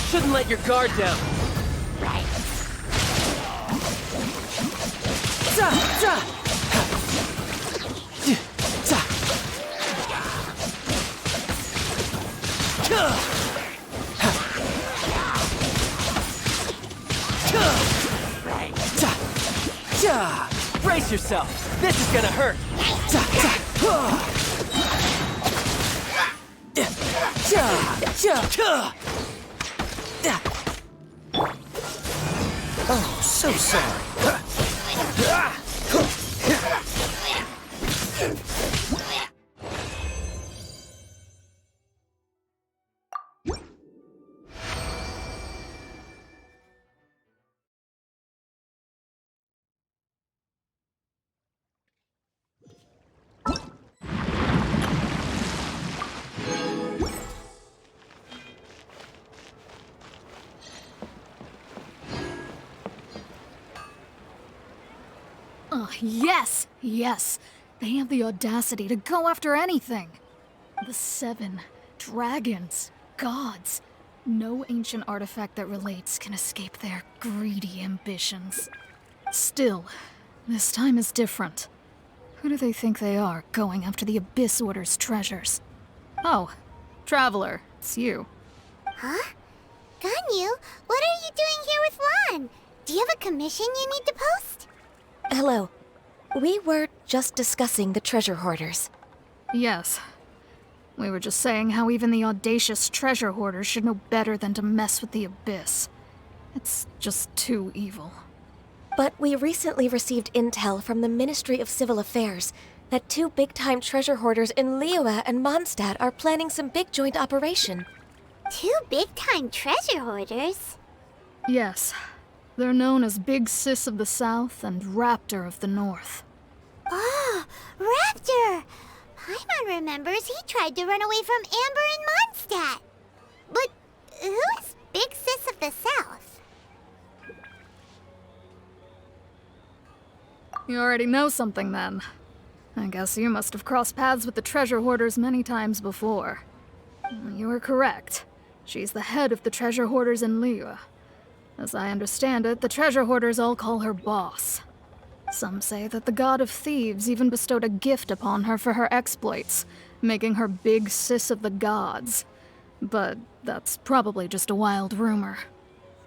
Shouldn't let your guard down. Brace yourself. This is gonna hurt. Oh, so sorry. Oh, yes! Yes! They have the audacity to go after anything! The 7 dragons, gods. No ancient artifact that relates can escape their greedy ambitions. Still, this time is different. Who do they think they are, going after the Abyss Order's treasures? Oh, Traveler, it's you. Huh? Ganyu, what are you doing here with Lan? Do you have a commission you need to post? Hello. We were just discussing the treasure hoarders. Yes. We were just saying how even the audacious treasure hoarders should know better than to mess with the Abyss. It's just too evil. But we recently received intel from the Ministry of Civil Affairs that 2 big-time treasure hoarders in Liyue and Mondstadt are planning some big joint operation. 2 big-time treasure hoarders? Yes. They're known as Big Sis of the South and Raptor of the North. Oh, Raptor! Paimon remembers he tried to run away from Amber in Mondstadt. But who is Big Sis of the South? You already know something then. I guess you must have crossed paths with the treasure hoarders many times before. You were correct. She's the head of the treasure hoarders in Liyue. As I understand it, the treasure hoarders all call her boss. Some say that the god of thieves even bestowed a gift upon her for her exploits, making her Big Sis of the gods. But that's probably just a wild rumor.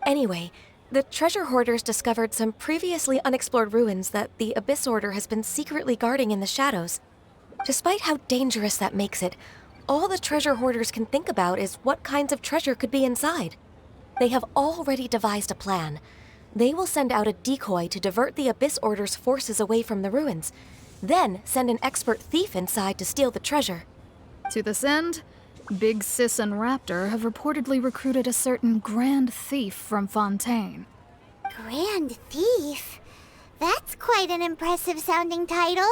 Anyway, the treasure hoarders discovered some previously unexplored ruins that the Abyss Order has been secretly guarding in the shadows. Despite how dangerous that makes it, all the treasure hoarders can think about is what kinds of treasure could be inside. They have already devised a plan. They will send out a decoy to divert the Abyss Order's forces away from the ruins, then send an expert thief inside to steal the treasure. To this end, Big Sis and Raptor have reportedly recruited a certain Grand Thief from Fontaine. Grand Thief? That's quite an impressive sounding title.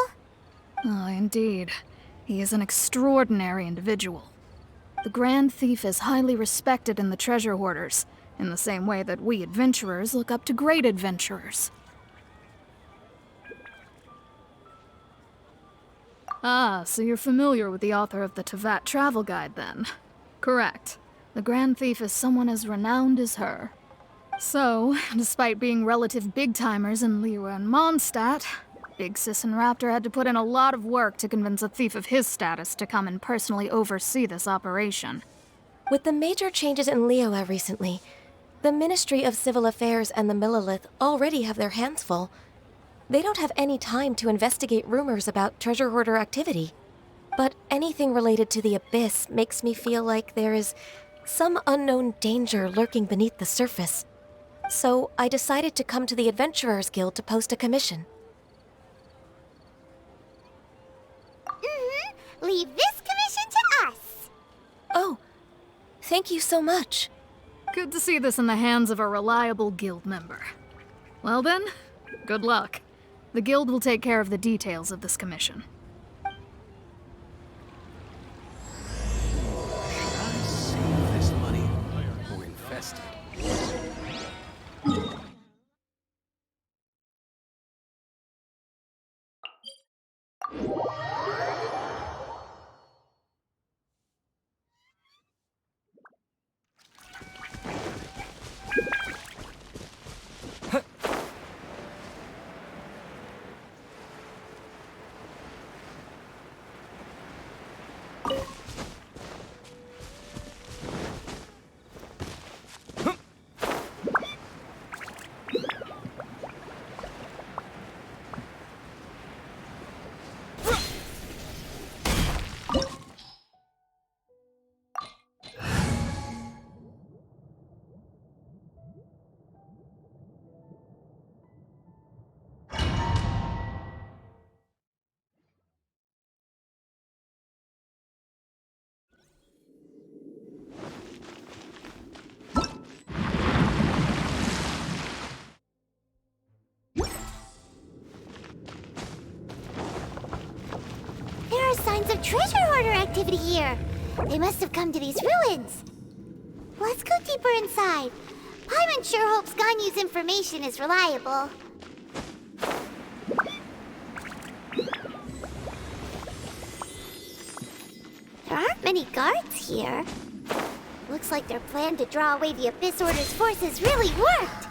Oh, indeed. He is an extraordinary individual. The Grand Thief is highly respected in the treasure hoarders, in the same way that we adventurers look up to great adventurers. Ah, so you're familiar with the author of the Tevat Travel Guide, then? Correct. The Grand Thief is someone as renowned as her. So, despite being relative big-timers in Liyue and Mondstadt, Big Sis and Raptor had to put in a lot of work to convince a thief of his status to come and personally oversee this operation. With the major changes in Liyue recently, the Ministry of Civil Affairs and the Millelith already have their hands full. They don't have any time to investigate rumors about treasure hoarder activity. But anything related to the Abyss makes me feel like there is some unknown danger lurking beneath the surface. So I decided to come to the Adventurers Guild to post a commission. Leave this commission to us. Oh, thank you so much. Good to see this in the hands of a reliable guild member. Well then, good luck. The guild will take care of the details of this commission. Save this money or invest it. treasure hoarder activity here. They must have come to these ruins. Let's go deeper inside. Paimon sure hopes Ganyu's information is reliable. There aren't many guards here. Looks like their plan to draw away the Abyss Order's forces really worked.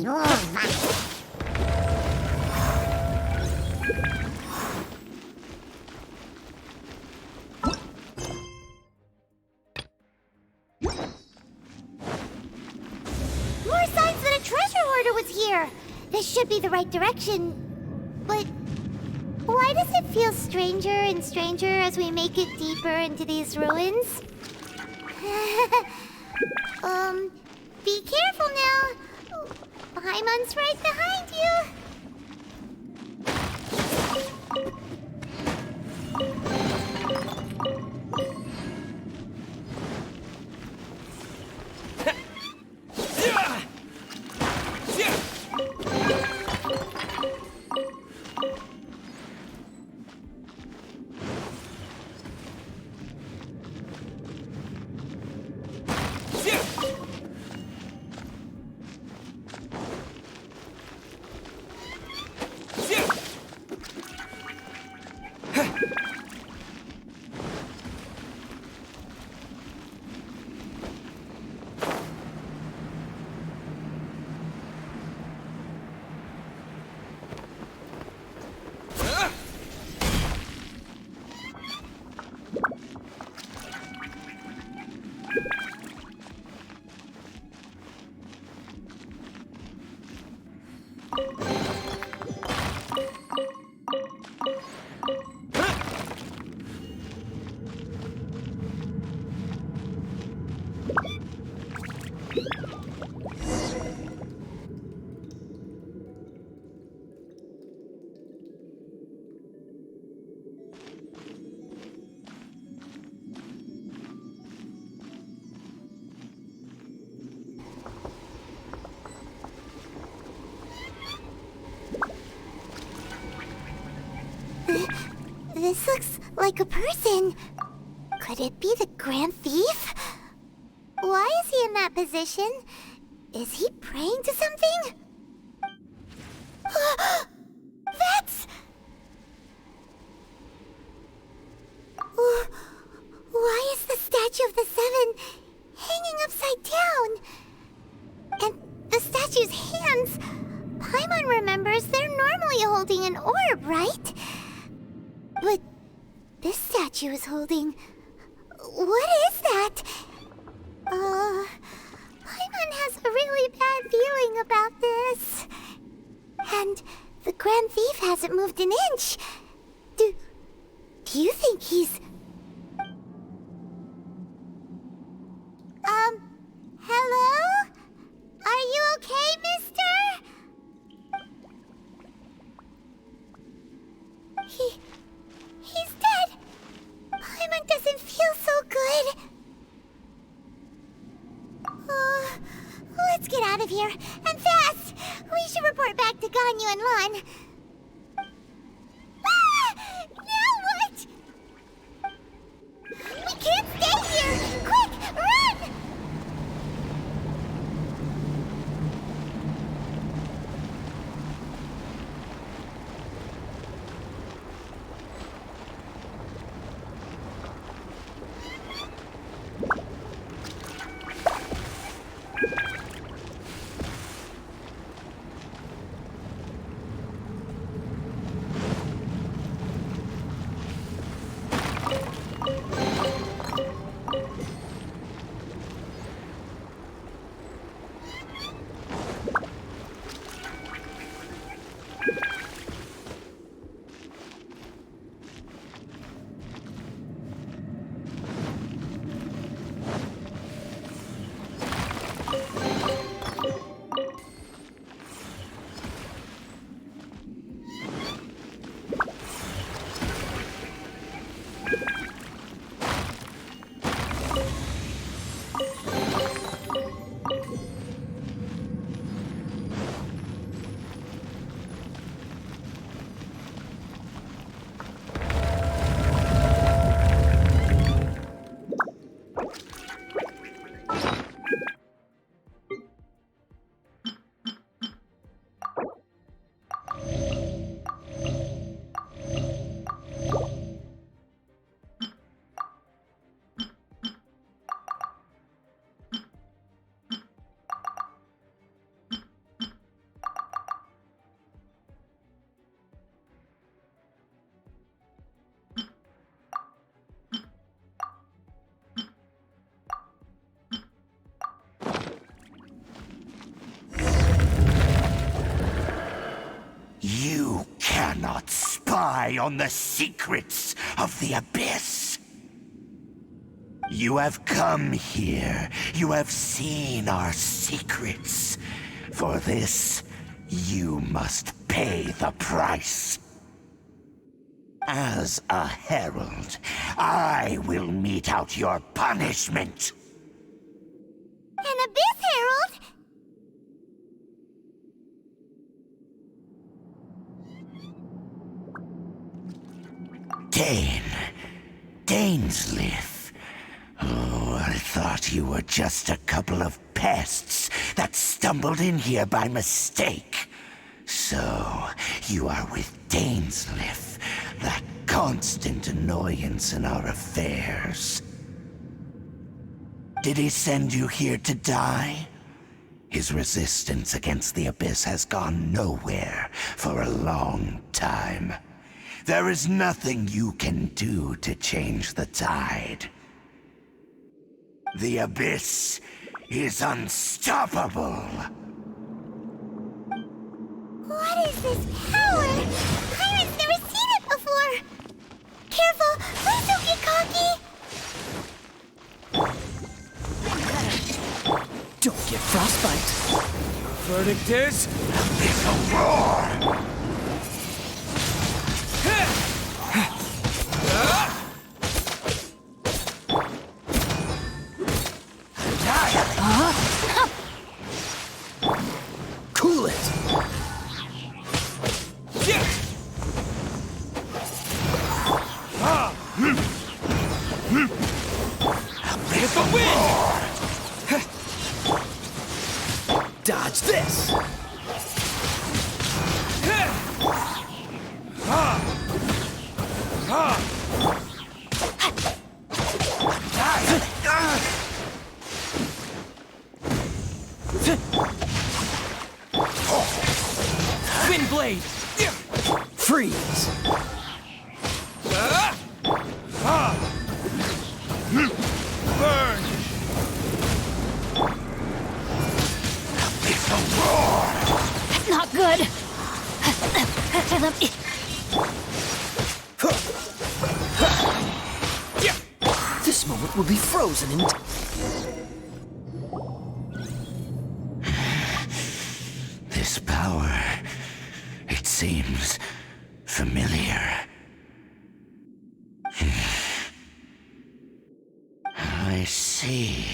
More signs that a treasure hoarder was here. This should be the right direction. But why does it feel stranger and stranger as we make it deeper into these ruins? Be careful now. Paimon's right behind you. This looks like a person. Could it be the Grand Thief? Why is he in that position? Is he praying to something? That's... Why is the statue of the Seven hanging upside down? And the statue's hands... Paimon remembers they're normally holding an orb, right? But this statue is holding... What is that? Paimon has a really bad feeling about this. And the Grand Thief hasn't moved an inch. Do you think he's... Hello? Are you okay, mister? He's dead. Paimon doesn't feel so good. Let's get out of here, and fast! We should report back to Ganyu and Lon. Now what? We can't stay here! Quick, run! rely on the secrets of the Abyss. You have come here. You have seen our secrets. For this, you must pay the price. As a herald, I will mete out your punishment. An Abyss Herald? Dainsleif. Oh, I thought you were just a couple of pests that stumbled in here by mistake. So, you are with Dainsleif, that constant annoyance in our affairs. Did he send you here to die? His resistance against the Abyss has gone nowhere for a long time. There is nothing you can do to change the tide. The Abyss is unstoppable. What is this power? Pirate's never seen it before! Careful! Please don't get cocky! Don't get frostbite. Your verdict is... It's a roar! Cool it. Get the wind! Dodge this! Wind blade! Freeze! Burn! It's a roar! Not good. This moment will be frozen in... This power, it seems familiar. I see.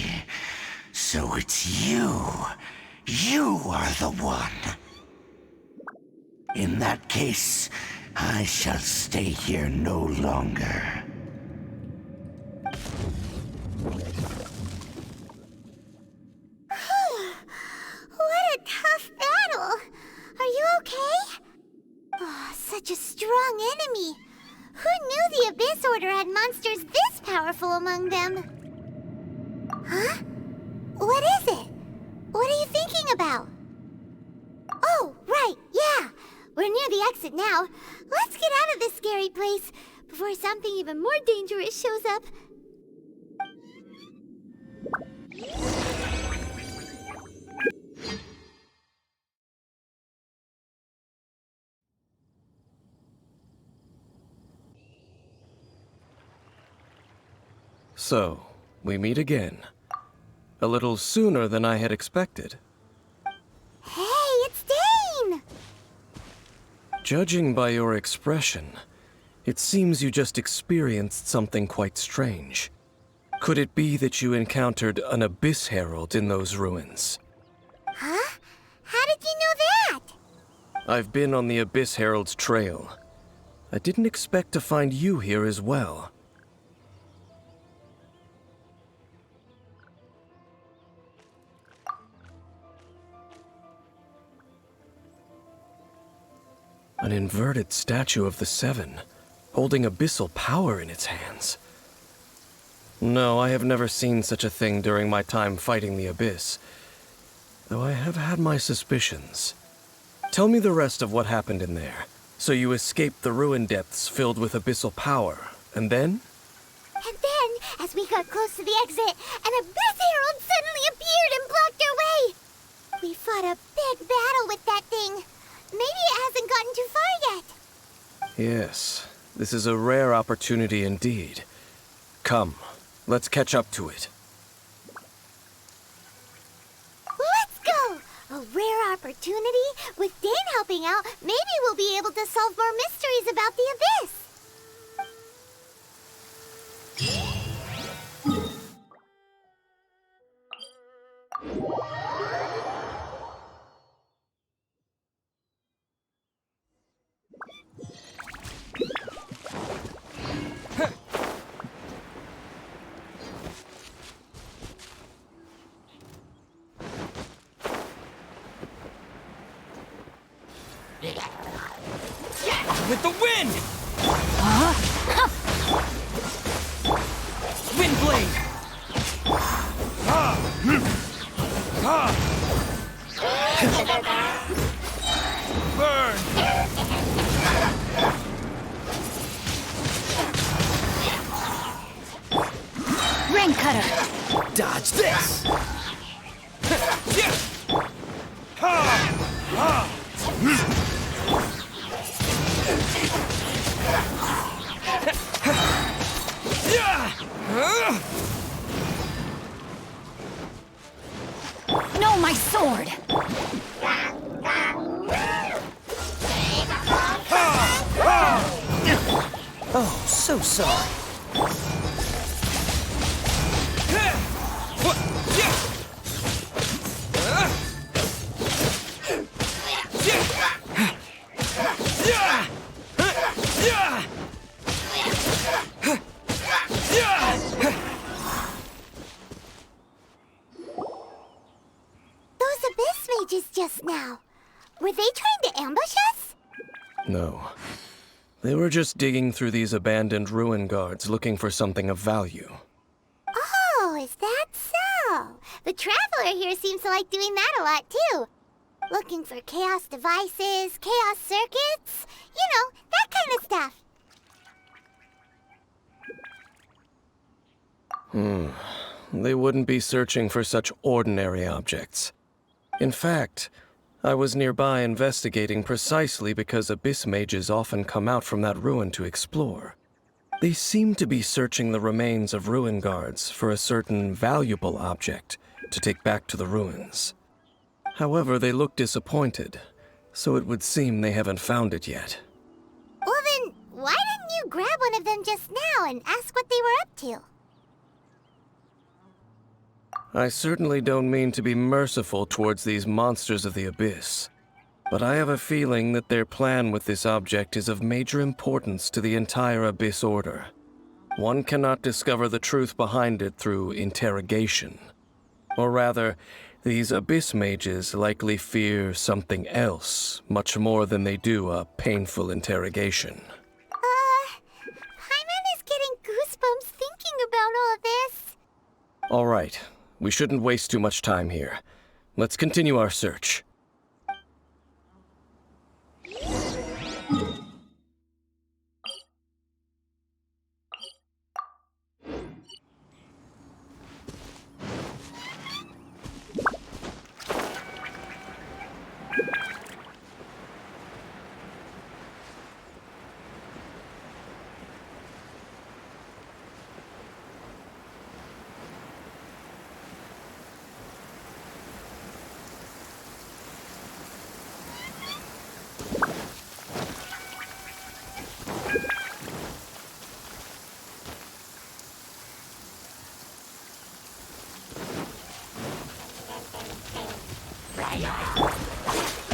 So it's you. You are the one. In that case, I shall stay here no longer. What a tough battle! Are you okay? Oh, such a strong enemy! Who knew the Abyss Order had monsters this powerful among them? Huh? What is it? What are you thinking about? Oh, right, yeah! We're near the exit now. Let's get out of this scary place before something even more dangerous shows up. So, we meet again. A little sooner than I had expected. Hey, it's Dane! Judging by your expression, it seems you just experienced something quite strange. Could it be that you encountered an Abyss Herald in those ruins? Huh? How did you know that? I've been on the Abyss Herald's trail. I didn't expect to find you here as well. An inverted statue of the Seven, holding abyssal power in its hands. No, I have never seen such a thing during my time fighting the Abyss, though I have had my suspicions. Tell me the rest of what happened in there. So you escaped the ruin depths filled with abyssal power, and then? And then, as we got close to the exit, an Abyss Herald suddenly appeared and blocked our way! We fought a big battle with that thing. Maybe it hasn't gotten too far yet. Yes, this is a rare opportunity indeed. Come, let's catch up to it. Let's go! A rare opportunity? With Dane helping out, maybe we'll be able to solve more mysteries about the Abyss! With the wind! Wind blade! Burn! Rain cutter! Dodge this! No, my sword! Oh, so sorry. Those Abyss mages just now. Were they trying to ambush us? No. They were just digging through these abandoned ruin guards looking for something of value. Oh, is that so? The Traveler here seems to like doing that a lot, too. Looking for chaos devices, chaos circuits, you know, that kind of stuff. They wouldn't be searching for such ordinary objects. In fact, I was nearby investigating precisely because Abyss mages often come out from that ruin to explore. They seem to be searching the remains of ruin guards for a certain valuable object to take back to the ruins. However, they look disappointed, so it would seem they haven't found it yet. Well then, why didn't you grab one of them just now and ask what they were up to? I certainly don't mean to be merciful towards these monsters of the Abyss, but I have a feeling that their plan with this object is of major importance to the entire Abyss Order. One cannot discover the truth behind it through interrogation. Or rather, these Abyss mages likely fear something else, much more than they do a painful interrogation. Paimon is getting goosebumps thinking about all this. All right, we shouldn't waste too much time here. Let's continue our search.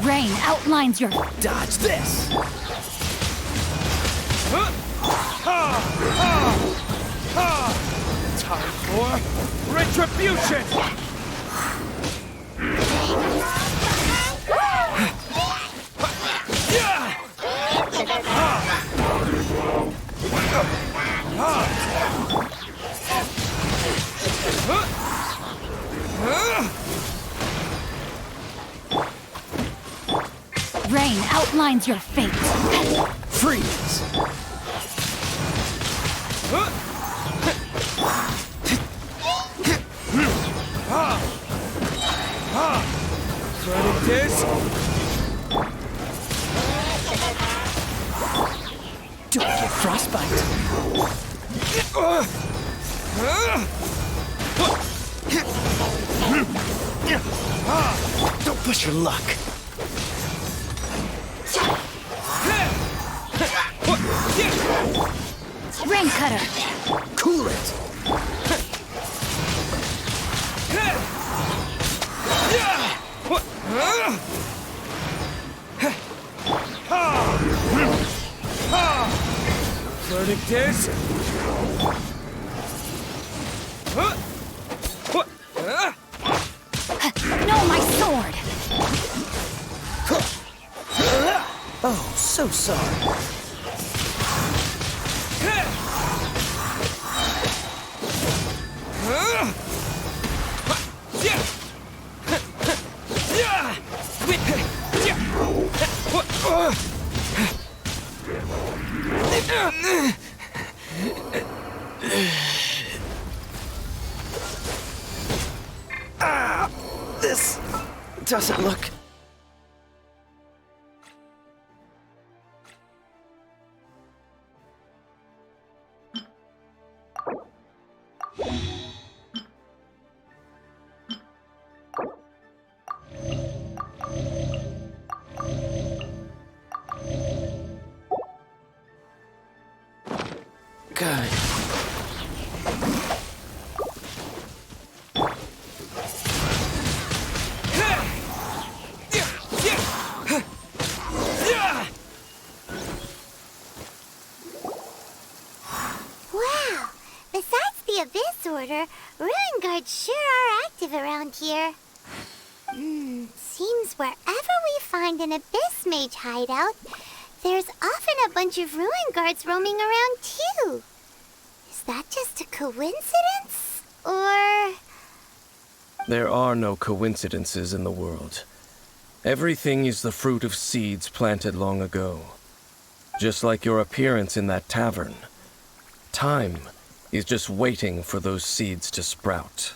Rain outlines your... Dodge this! Time for retribution! Rain outlines your fate. Freeze! Verdict is... Frostbite. Don't push your luck. Rain Cutter. Cool it. Verdict is... No, my sword. Oh, so sorry. This doesn't look... good. Wow. Besides the Abyss Order, Ruin Guards sure are active around here. Seems wherever we find an Abyss Mage hideout, there's often a bunch of Ruin Guards roaming around too. Is that just a coincidence? Or... There are no coincidences in the world. Everything is the fruit of seeds planted long ago. Just like your appearance in that tavern. Time is just waiting for those seeds to sprout.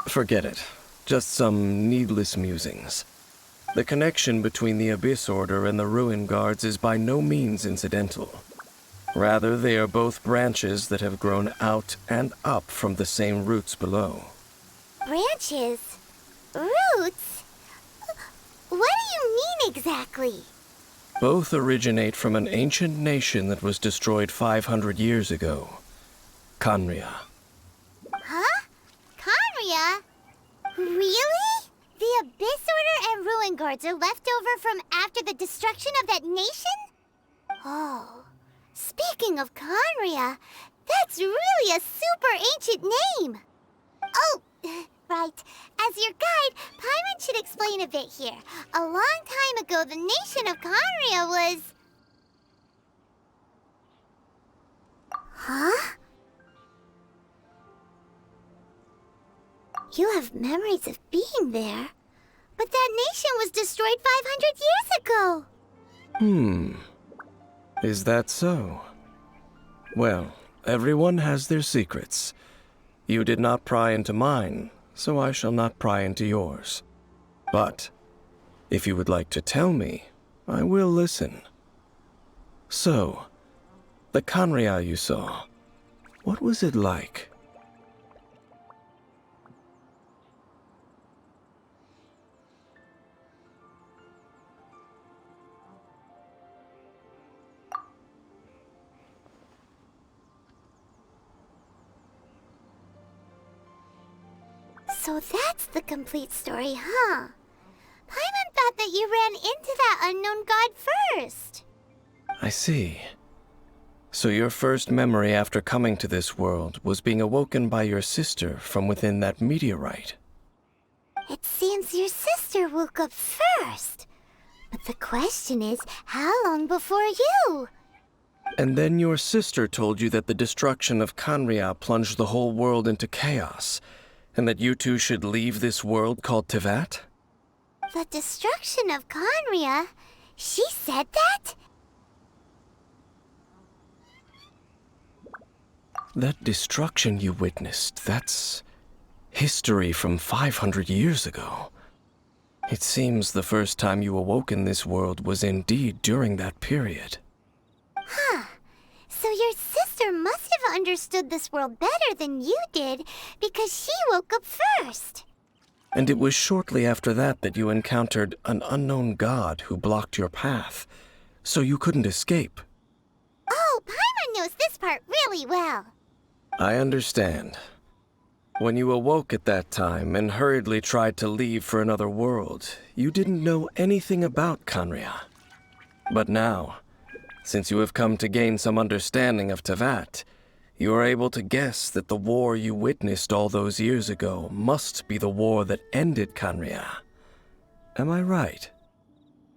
Forget it. Just some needless musings. The connection between the Abyss Order and the Ruin Guards is by no means incidental. Rather, they are both branches that have grown out and up from the same roots below. branches? Roots? What do you mean exactly? Both originate from an ancient nation that was destroyed 500 years ago. Khaenri'ah. Huh? Khaenri'ah? Really? The Abyss Order and Ruin Guards are left over from after the destruction of that nation? Oh. Speaking of Khaenri'ah, that's really a super ancient name. Oh, right. As your guide, Paimon should explain a bit here. A long time ago, the nation of Khaenri'ah was... Huh? You have memories of being there. But that nation was destroyed 500 years ago. Is that so? Well, everyone has their secrets. You did not pry into mine, so I shall not pry into yours. But, if you would like to tell me, I will listen. So, the Khaenri'ah you saw, what was it like? So that's the complete story, huh? Paimon thought that you ran into that unknown god first. I see. So your first memory after coming to this world was being awoken by your sister from within that meteorite. It seems your sister woke up first. But the question is, how long before you? And then your sister told you that the destruction of Khaenri'ah plunged the whole world into chaos, and that you two should leave this world called Teyvat? The destruction of Khaenri'ah? She said that? That destruction you witnessed, that's history from 500 years ago. It seems the first time you awoke in this world was indeed during that period. So your sister must have understood this world better than you did, because she woke up first. And it was shortly after that that you encountered an unknown god who blocked your path, so you couldn't escape. Oh, Paimon knows this part really well. I understand. When you awoke at that time and hurriedly tried to leave for another world, you didn't know anything about Khaenri'ah. But now, since you have come to gain some understanding of Teyvat, you are able to guess that the war you witnessed all those years ago must be the war that ended Khaenri'ah. Am I right?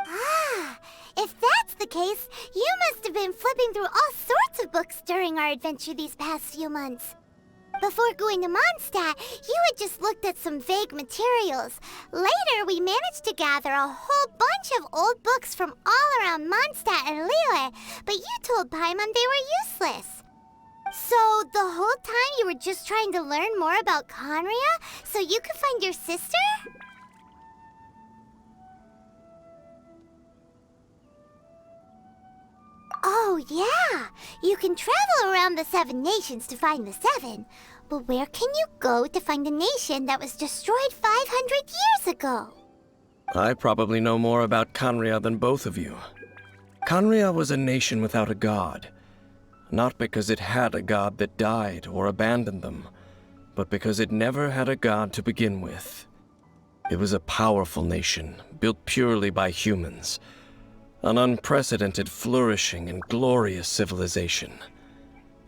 Ah, if that's the case, you must have been flipping through all sorts of books during our adventure these past few months. Before going to Mondstadt, you had just looked at some vague materials. Later, we managed to gather a whole bunch of old books from all around Mondstadt and Liyue, but you told Paimon they were useless. So, the whole time you were just trying to learn more about Khaenri'ah so you could find your sister? Oh, yeah! You can travel around the 7 nations to find the 7. But where can you go to find a nation that was destroyed 500 years ago? I probably know more about Khaenri'ah than both of you. Khaenri'ah was a nation without a god. Not because it had a god that died or abandoned them, but because it never had a god to begin with. It was a powerful nation, built purely by humans. An unprecedented, flourishing, and glorious civilization.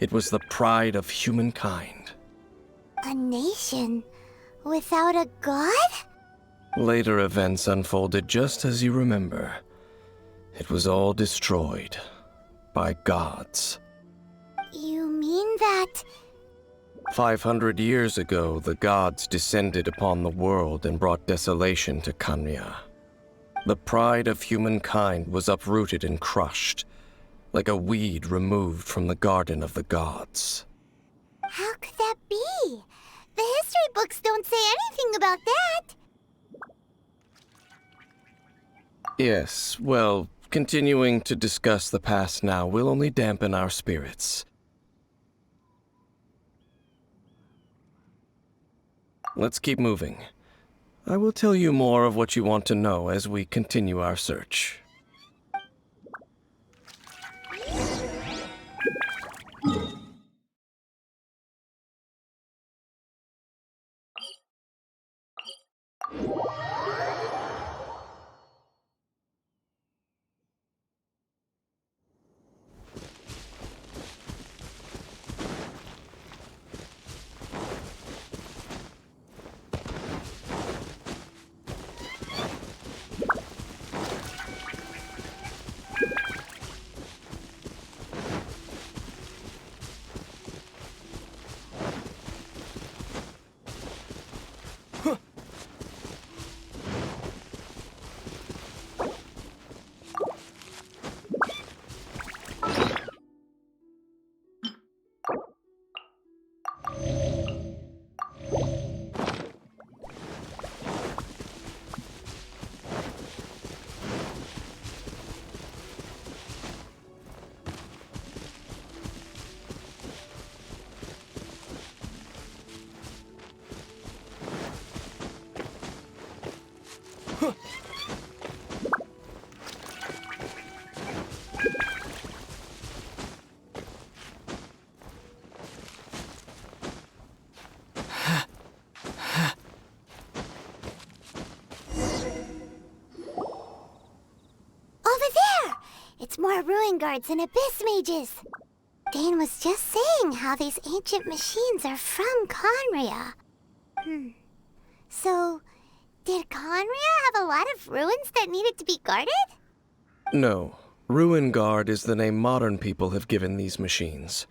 It was the pride of humankind. A nation without a god? Later events unfolded just as you remember. It was all destroyed by gods. You mean that... 500 years ago, the gods descended upon the world and brought desolation to Khaenri'ah. The pride of humankind was uprooted and crushed, like a weed removed from the garden of the gods. How could that be? The history books don't say anything about that. Yes, well, continuing to discuss the past now will only dampen our spirits. Let's keep moving. I will tell you more of what you want to know as we continue our search. It's more ruin guards and abyss mages. Dane was just saying how these ancient machines are from Khaenri'ah. So, did Khaenri'ah have a lot of ruins that needed to be guarded? No. Ruin Guard is the name modern people have given these machines.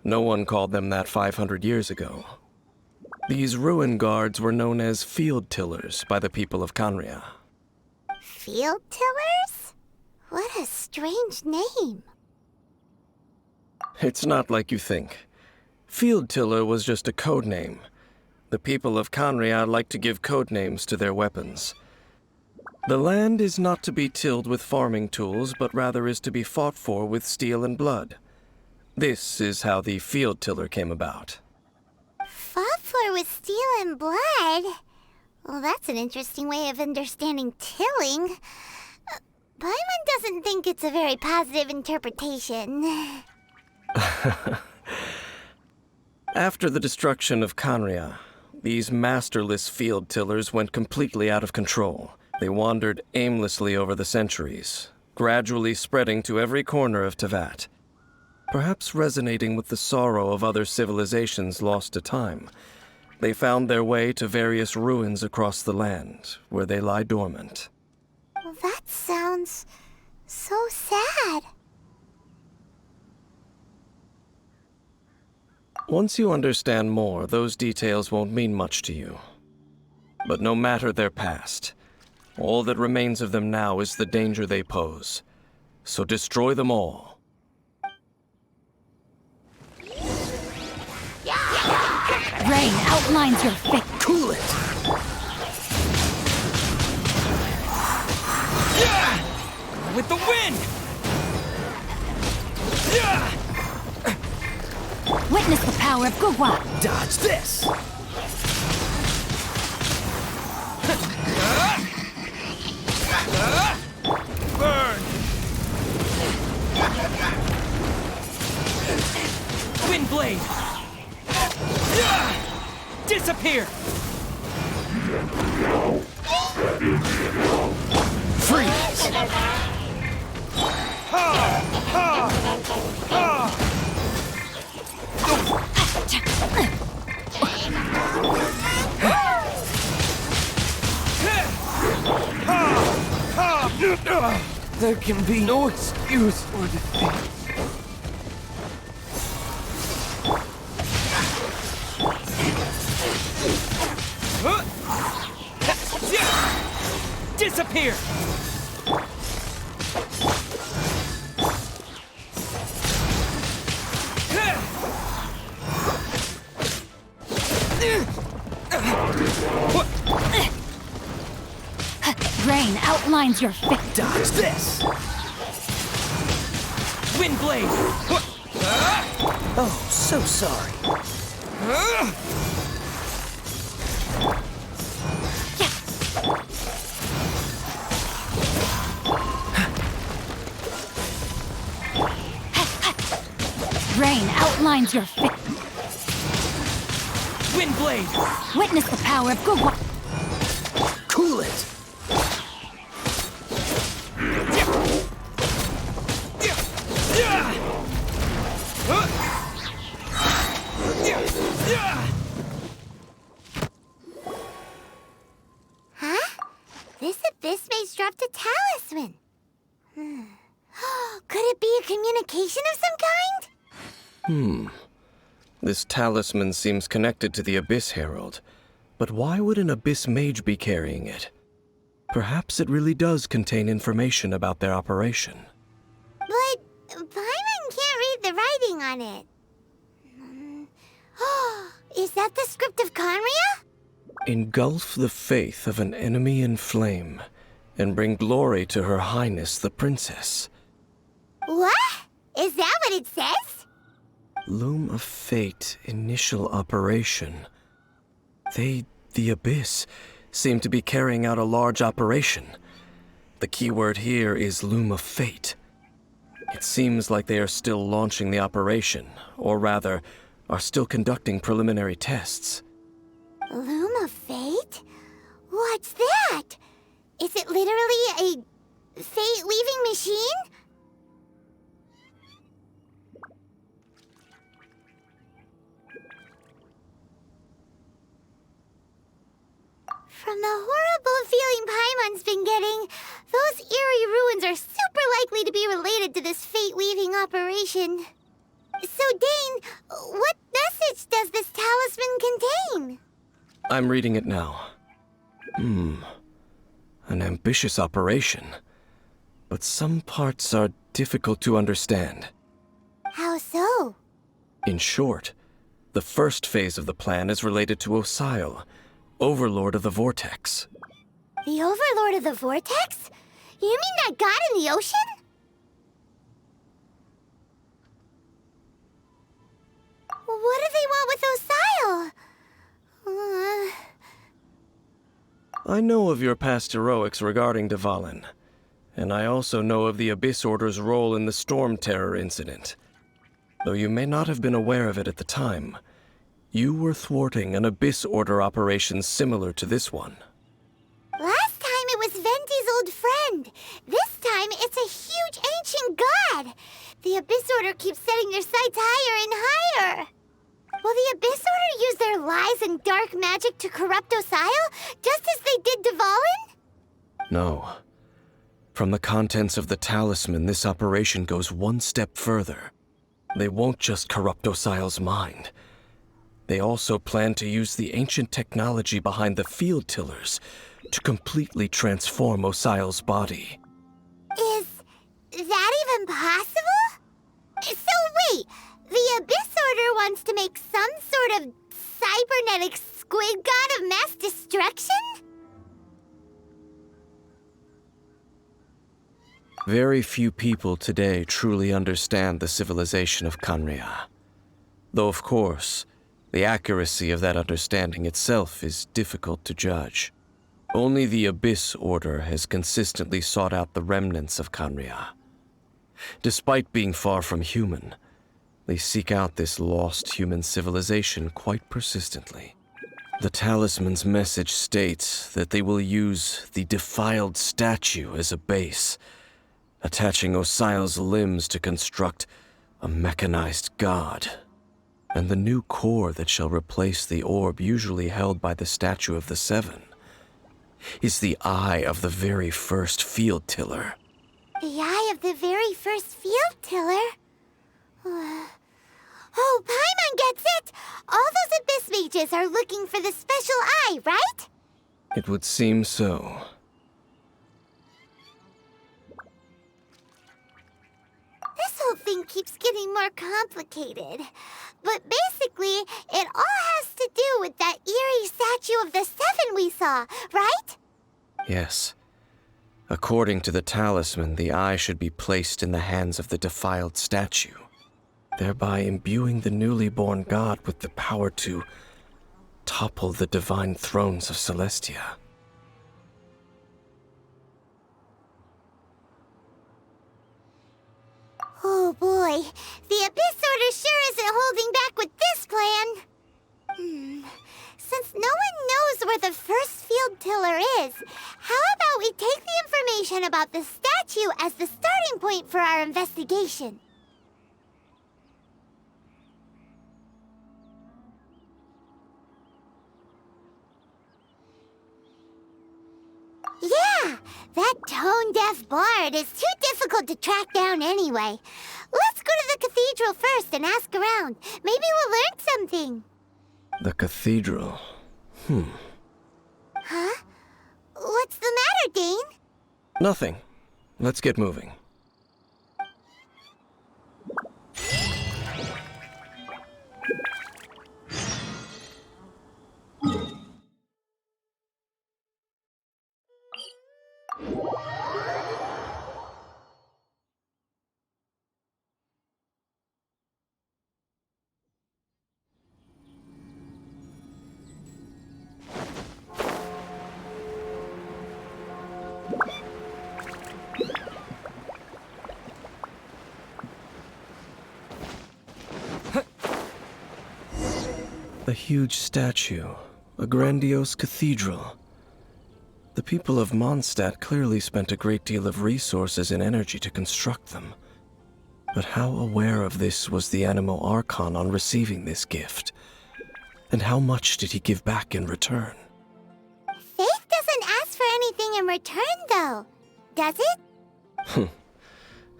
No one called them that 500 years ago. These Ruin Guards were known as Field Tillers by the people of Khaenri'ah. Field Tillers? What a strange name. It's not like you think. Field Tiller was just a code name. The people of Khaenri'ah like to give code names to their weapons. The land is not to be tilled with farming tools, but rather is to be fought for with steel and blood. This is how the field tiller came about. Fought for with steel and blood? Well, that's an interesting way of understanding tilling. Paimon doesn't think it's a very positive interpretation. After the destruction of Canria, these masterless field tillers went completely out of control. They wandered aimlessly over the centuries, gradually spreading to every corner of Teyvat. Perhaps resonating with the sorrow of other civilizations lost to time, they found their way to various ruins across the land, where they lie dormant. Well, that sounds so sad. Once you understand more, those details won't mean much to you. But no matter their past, all that remains of them now is the danger they pose. So destroy them all. Rain outlines your fate. Cool it! Yeah! With the wind! Yeah! Witness the power of Gugwa. Dodge this! Burn! Wind blade! Disappear! Freeze! There can be no excuse for defeat. Disappear! Rain outlines your fate. Dodge this! Wind blade! Oh, so sorry. Rain outlines your fate. Wind blade! Witness the power of Gugwa. Cool it! Huh? This abyss maze dropped a talisman. Could it be a communication of some kind? This talisman seems connected to the Abyss Herald. But why would an Abyss Mage be carrying it? Perhaps it really does contain information about their operation. But Paimon can't read the writing on it. Is that the script of Conria? Engulf the faith of an enemy in flame, and bring glory to Her Highness the Princess. What? Is that what it says? Loom of Fate, initial operation. They, the Abyss, seem to be carrying out a large operation. The keyword here is Loom of Fate. It seems like they are still launching the operation, or rather, are still conducting preliminary tests. Loom of Fate? What's that? Is it literally a fate-weaving machine? From the horrible feeling Paimon's been getting, those eerie ruins are super likely to be related to this fate-weaving operation. So, Dane, what message does this talisman contain? I'm reading it now. An ambitious operation. But some parts are difficult to understand. How so? In short, the first phase of the plan is related to Osile, Overlord of the Vortex. The Overlord of the Vortex? You mean that god in the ocean? What do they want with Osile? I know of your past heroics regarding Dvalin, and I also know of the Abyss Order's role in the Storm Terror incident. Though you may not have been aware of it at the time, you were thwarting an Abyss Order operation similar to this one. Last time it was Venti's old friend. This time it's a huge ancient god. The Abyss Order keeps setting their sights higher and higher. Will the Abyss Order use their lies and dark magic to corrupt Osile, just as they did Dvalin? No. From the contents of the talisman, this operation goes one step further. They won't just corrupt Osile's mind. They also plan to use the ancient technology behind the field tillers to completely transform Osile's body. Is that even possible? So wait, the Abyss Order wants to make some sort of cybernetic squid god of mass destruction? Very few people today truly understand the civilization of Khaenri'ah. Though, of course, the accuracy of that understanding itself is difficult to judge. Only the Abyss Order has consistently sought out the remnants of Khaenri'ah. Despite being far from human, they seek out this lost human civilization quite persistently. The talisman's message states that they will use the defiled statue as a base, attaching Osile's limbs to construct a mechanized god. And the new core that shall replace the orb usually held by the Statue of the Seven is the eye of the very first field tiller. The eye of the very first field tiller? Oh, Paimon gets it! All those Abyss mages are looking for the special eye, right? It would seem so. This whole thing keeps getting more complicated. But basically, it all has to do with that eerie Statue of the Seven we saw, right? Yes. According to the talisman, the eye should be placed in the hands of the defiled statue, thereby imbuing the newly born god with the power to topple the divine thrones of Celestia. Oh boy, the Abyss Order sure isn't holding back with this plan. Since no one knows where the first field tiller is, how about we take the information about the statue as the starting point for our investigation? Yeah, that tone-deaf bard is too difficult to track down anyway. Let's go to the cathedral first and ask around. Maybe we'll learn something. The cathedral. Huh? What's the matter, Dane? Nothing. Let's get moving. A huge statue, a grandiose cathedral. The people of Mondstadt clearly spent a great deal of resources and energy to construct them. But how aware of this was the Animo Archon on receiving this gift? And how much did he give back in return? Faith doesn't ask for anything in return, though. Does it?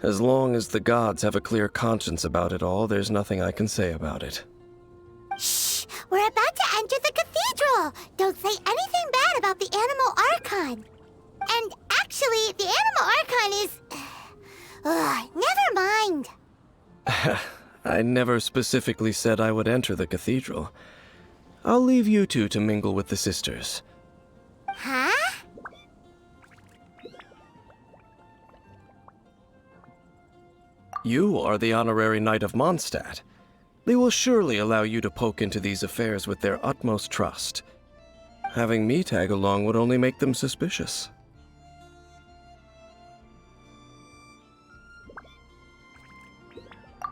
As long as the gods have a clear conscience about it all, there's nothing I can say about it. Shh! We're about to enter the cathedral! Don't say anything bad about the Animo Archon. And actually, the Animo Archon is... never mind. I never specifically said I would enter the cathedral. I'll leave you two to mingle with the sisters. Huh? You are the honorary Knight of Mondstadt. They will surely allow you to poke into these affairs with their utmost trust. Having me tag along would only make them suspicious.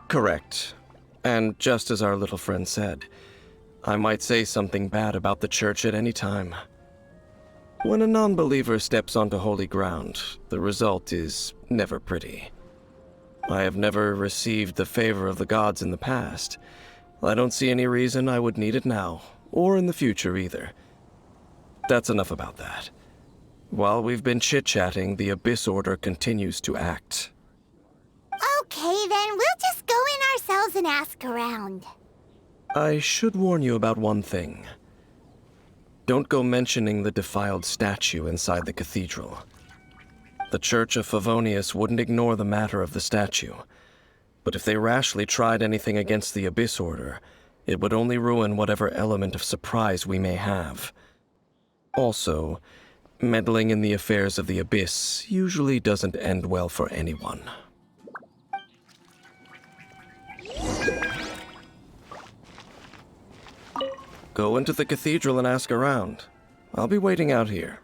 Correct. And just as our little friend said, I might say something bad about the church at any time. When a non-believer steps onto holy ground, the result is never pretty. I have never received the favor of the gods in the past. I don't see any reason I would need it now, or in the future either. That's enough about that. While we've been chit-chatting, the Abyss Order continues to act. Okay, then we'll just go in ourselves and ask around. I should warn you about one thing. Don't go mentioning the defiled statue inside the cathedral. The Church of Favonius wouldn't ignore the matter of the statue, but if they rashly tried anything against the Abyss Order, it would only ruin whatever element of surprise we may have. Also, meddling in the affairs of the Abyss usually doesn't end well for anyone. Go into the cathedral and ask around. I'll be waiting out here.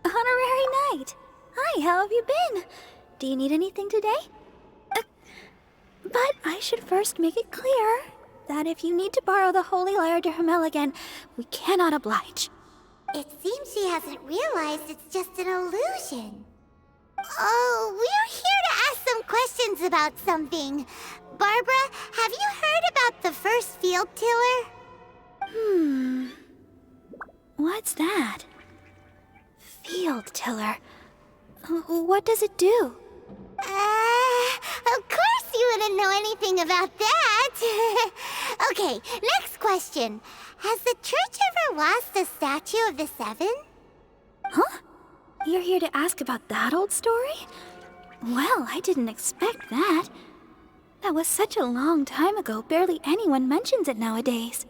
Honorary Knight! Hi, how have you been? Do you need anything today? But I should first make it clear that if you need to borrow the Holy Lyre to Hermel again, we cannot oblige. It seems she hasn't realized it's just an illusion. Oh, we're here to ask some questions about something. Barbara, have you heard about the first field tiller? What's that? Field tiller. What does it do? Of course you wouldn't know anything about that. Okay, next question. Has the church ever lost a statue of the Seven? Huh? You're here to ask about that old story? Well, I didn't expect that. That was such a long time ago, barely anyone mentions it nowadays.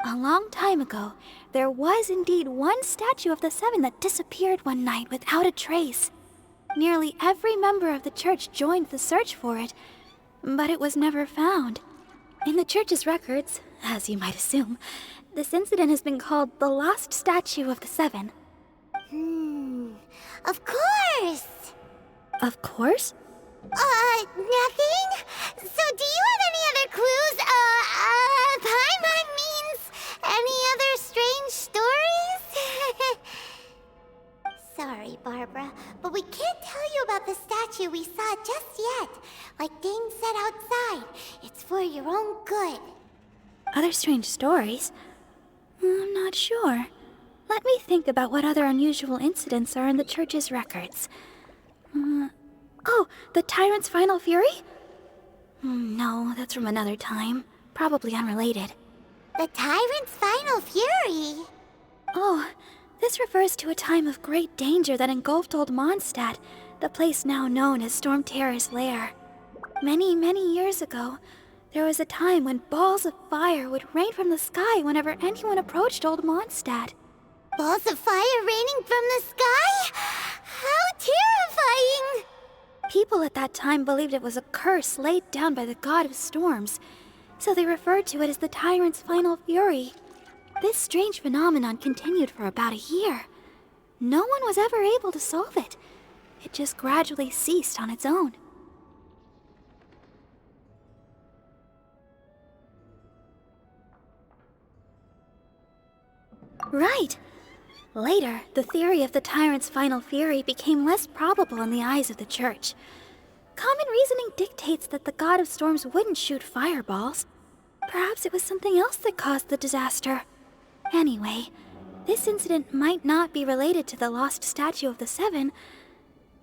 A long time ago, there was indeed one statue of the Seven that disappeared one night without a trace. Nearly every member of the church joined the search for it, but it was never found. In the church's records, as you might assume, this incident has been called the Lost Statue of the Seven. Of course! Of course? Nothing? So do you have any other clues? Paimon means any other strange stories? Sorry, Barbara, but we can't tell you about the statue we saw just yet. Like Dane said outside, it's for your own good. Other strange stories? I'm not sure. Let me think about what other unusual incidents are in the church's records. Oh, the Tyrant's Final Fury? No, that's from another time. Probably unrelated. The Tyrant's Final Fury? Oh, this refers to a time of great danger that engulfed Old Mondstadt, the place now known as Storm Terror's lair. Many, many years ago, there was a time when balls of fire would rain from the sky whenever anyone approached Old Mondstadt. Balls of fire raining from the sky? How terrifying! People at that time believed it was a curse laid down by the god of storms, so they referred to it as the Tyrant's Final Fury. This strange phenomenon continued for about a year. No one was ever able to solve it. It just gradually ceased on its own. Right. Later, the theory of the tyrant's final fury became less probable in the eyes of the church. Common reasoning dictates that the god of storms wouldn't shoot fireballs. Perhaps it was something else that caused the disaster. Anyway, this incident might not be related to the lost statue of the Seven,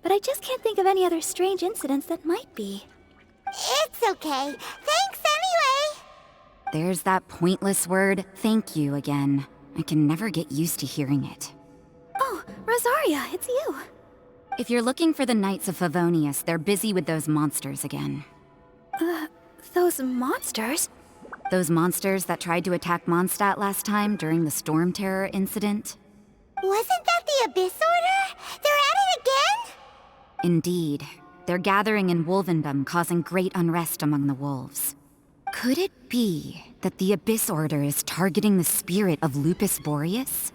but I just can't think of any other strange incidents that might be. It's okay. Thanks anyway. There's that pointless word, thank you, again. I can never get used to hearing it. Oh, Rosaria, it's you. If you're looking for the Knights of Favonius, they're busy with those monsters again. Those monsters? Those monsters that tried to attack Mondstadt last time during the Storm Terror incident? Wasn't that the Abyss Order? They're at it again? Indeed. They're gathering in Wolvendom, causing great unrest among the wolves. Could it be that the Abyss Order is targeting the spirit of Lupus Boreas?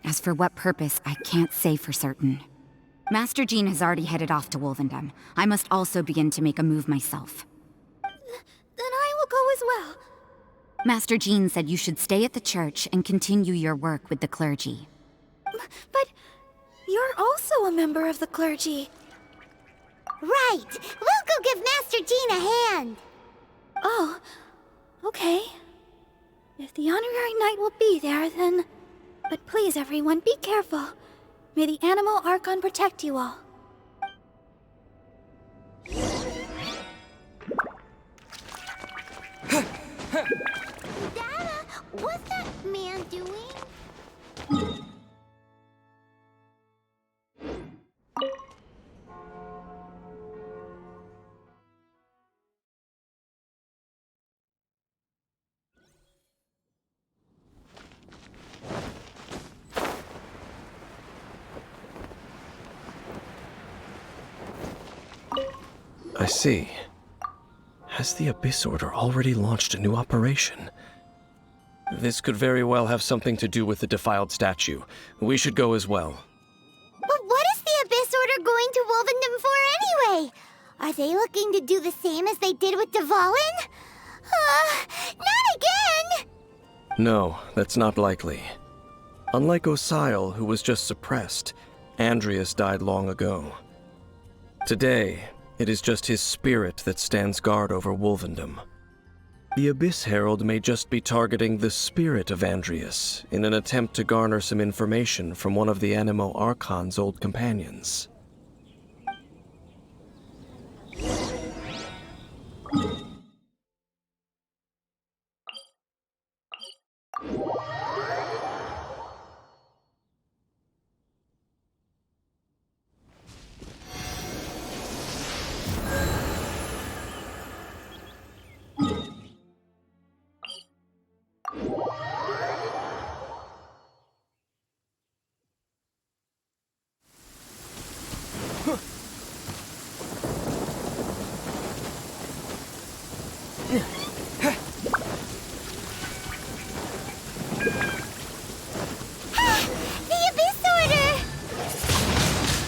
As for what purpose, I can't say for certain. Master Jean has already headed off to Wolvendom. I must also begin to make a move myself. Then I will go as well. Master Jean said you should stay at the church and continue your work with the clergy. But you're also a member of the clergy. Right. We'll go give Master Jean a hand. Oh, okay. If the honorary knight will be there, then... But please, everyone, be careful. May the Animal Archon protect you all. Dada, what's that man doing? I see. Has the Abyss Order already launched a new operation? This could very well have something to do with the defiled statue. We should go as well. But what is the Abyss Order going to Wolvendom for anyway? Are they looking to do the same as they did with Dvalin? Not again! No, that's not likely. Unlike Osile, who was just suppressed, Andreas died long ago. Today, it is just his spirit that stands guard over Wolvendom. The Abyss Herald may just be targeting the spirit of Andreas in an attempt to garner some information from one of the Animo Archon's old companions.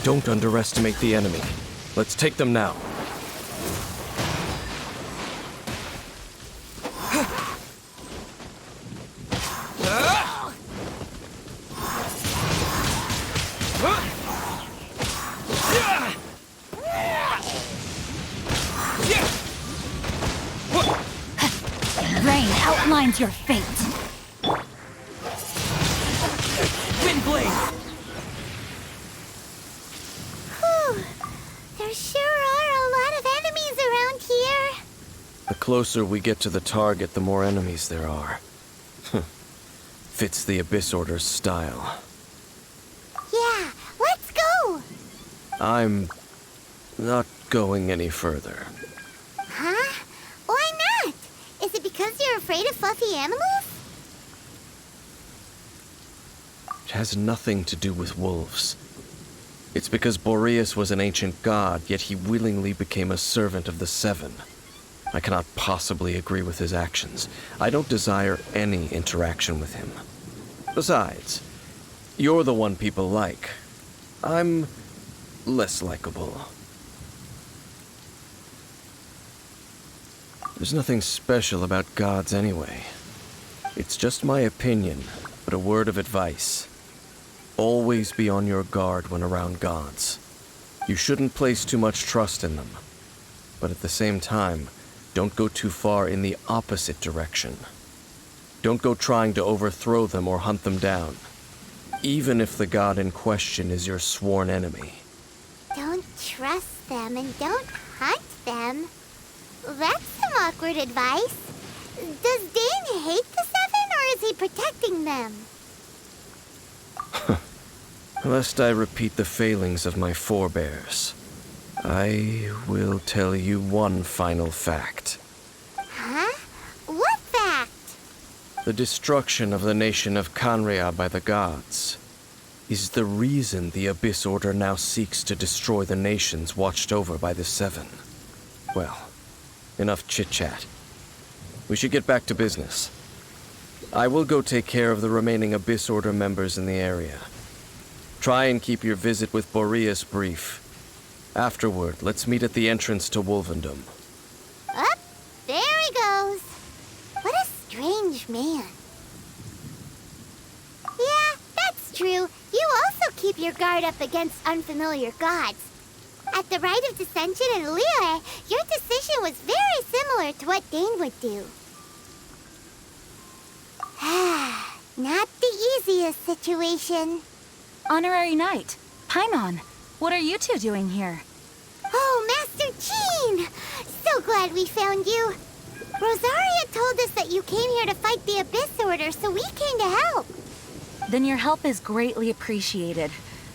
Don't underestimate the enemy. Let's take them now. Rain outlines your fate. Windblade! There sure are a lot of enemies around here. The closer we get to the target, the more enemies there are. Fits the Abyss Order's style. Yeah, let's go! I'm not going any further. Huh? Why not? Is it because you're afraid of fluffy animals? It has nothing to do with wolves. It's because Boreas was an ancient god, yet he willingly became a servant of the Seven. I cannot possibly agree with his actions. I don't desire any interaction with him. Besides, you're the one people like. I'm less likable. There's nothing special about gods anyway. It's just my opinion, but a word of advice. Always be on your guard when around gods. You shouldn't place too much trust in them. But at the same time, don't go too far in the opposite direction. Don't go trying to overthrow them or hunt them down, even if the god in question is your sworn enemy. Don't trust them and don't hunt them. That's some awkward advice. Does Dane hate the Seven, or is he protecting them? Lest I repeat the failings of my forebears, I will tell you one final fact. Huh? What fact? The destruction of the nation of Canria by the gods is the reason the Abyss Order now seeks to destroy the nations watched over by the Seven. Well, enough chit-chat. We should get back to business. I will go take care of the remaining Abyss Order members in the area. Try and keep your visit with Boreas brief. Afterward, let's meet at the entrance to Wolvendom. Up, there he goes. What a strange man. Yeah, that's true. You also keep your guard up against unfamiliar gods. At the Rite of Dissension in Liyue, your decision was very similar to what Dane would do. Not the easiest situation. Honorary Knight, Paimon, what are you two doing here? Oh, Master Jean! So glad we found you. Rosaria told us that you came here to fight the Abyss Order, so we came to help. Then your help is greatly appreciated.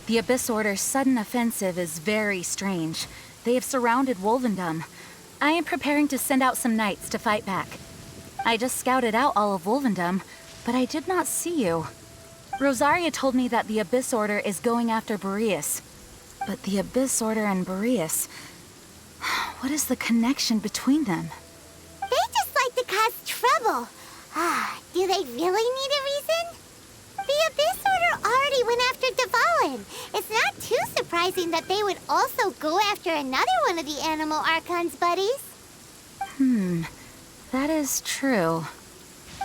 The Abyss Order's sudden offensive is very strange. They have surrounded Wolvendom. I am preparing to send out some knights to fight back. I just scouted out all of Wolvendom, but I did not see you. Rosaria told me that the Abyss Order is going after Boreas. But the Abyss Order and Boreas... What is the connection between them? They just like to cause trouble. Do they really need a reason? The Abyss Order already went after Dvalin. It's not too surprising that they would also go after another one of the Animal Archon's buddies. That is true.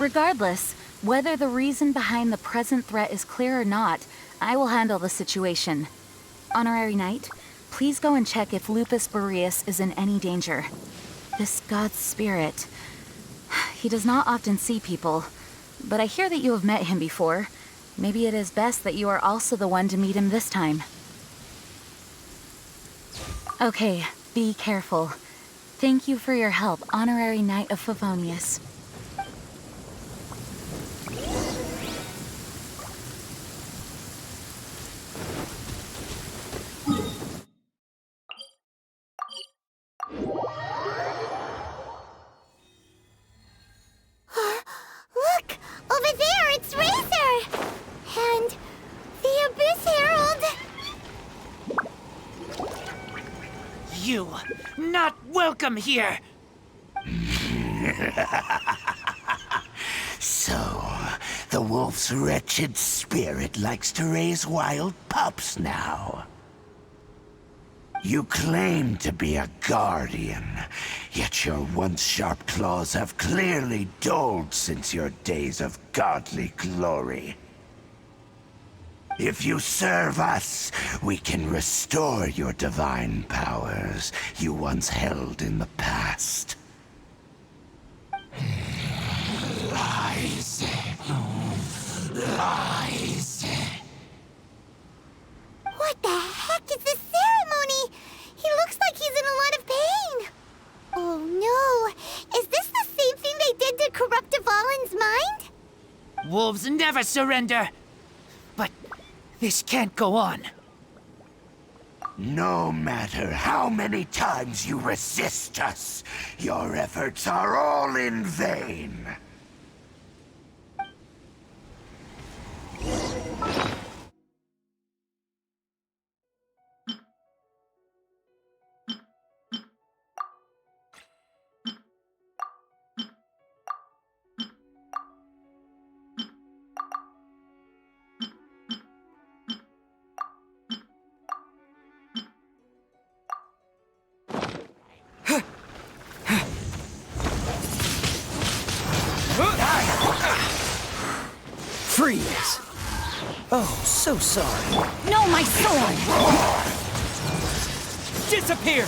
Regardless, whether the reason behind the present threat is clear or not, I will handle the situation. Honorary Knight, please go and check if Lupus Boreas is in any danger. This god's spirit... He does not often see people, but I hear that you have met him before. Maybe it is best that you are also the one to meet him this time. Okay, be careful. Thank you for your help, Honorary Knight of Favonius. Look! Over there, it's Razor! And the Abyss Herald! You, not welcome here! So, the wolf's wretched spirit likes to raise wild pups now. You claim to be a guardian, yet your once sharp claws have clearly dulled since your days of godly glory. If you serve us, we can restore your divine powers you once held in the past. Lies. Lies. What the heck is this ceremony? He looks like he's in a lot of pain. Oh no! Is this the same thing they did to corrupt Dvalin's mind? Wolves never surrender! But this can't go on. No matter how many times you resist us, your efforts are all in vain. Freeze! Oh, so sorry. No, my sword! Disappear!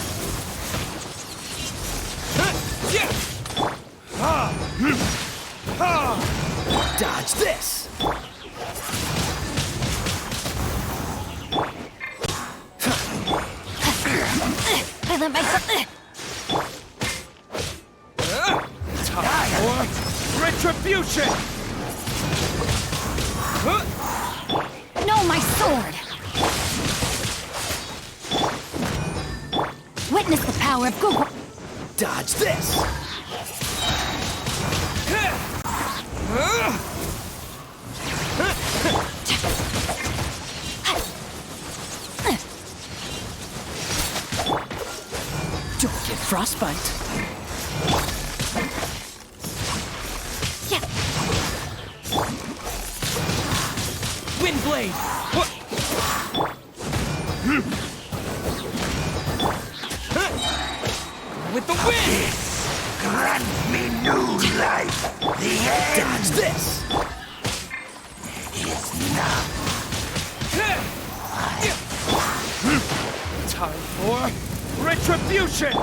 Dodge this! I let myself... Time for retribution! No, my sword! Witness the power of Google. Dodge this! Don't get frostbite. Yeah. Windblade! With the wind! Grant me new life. The end Dodge this! is not. Time for retribution!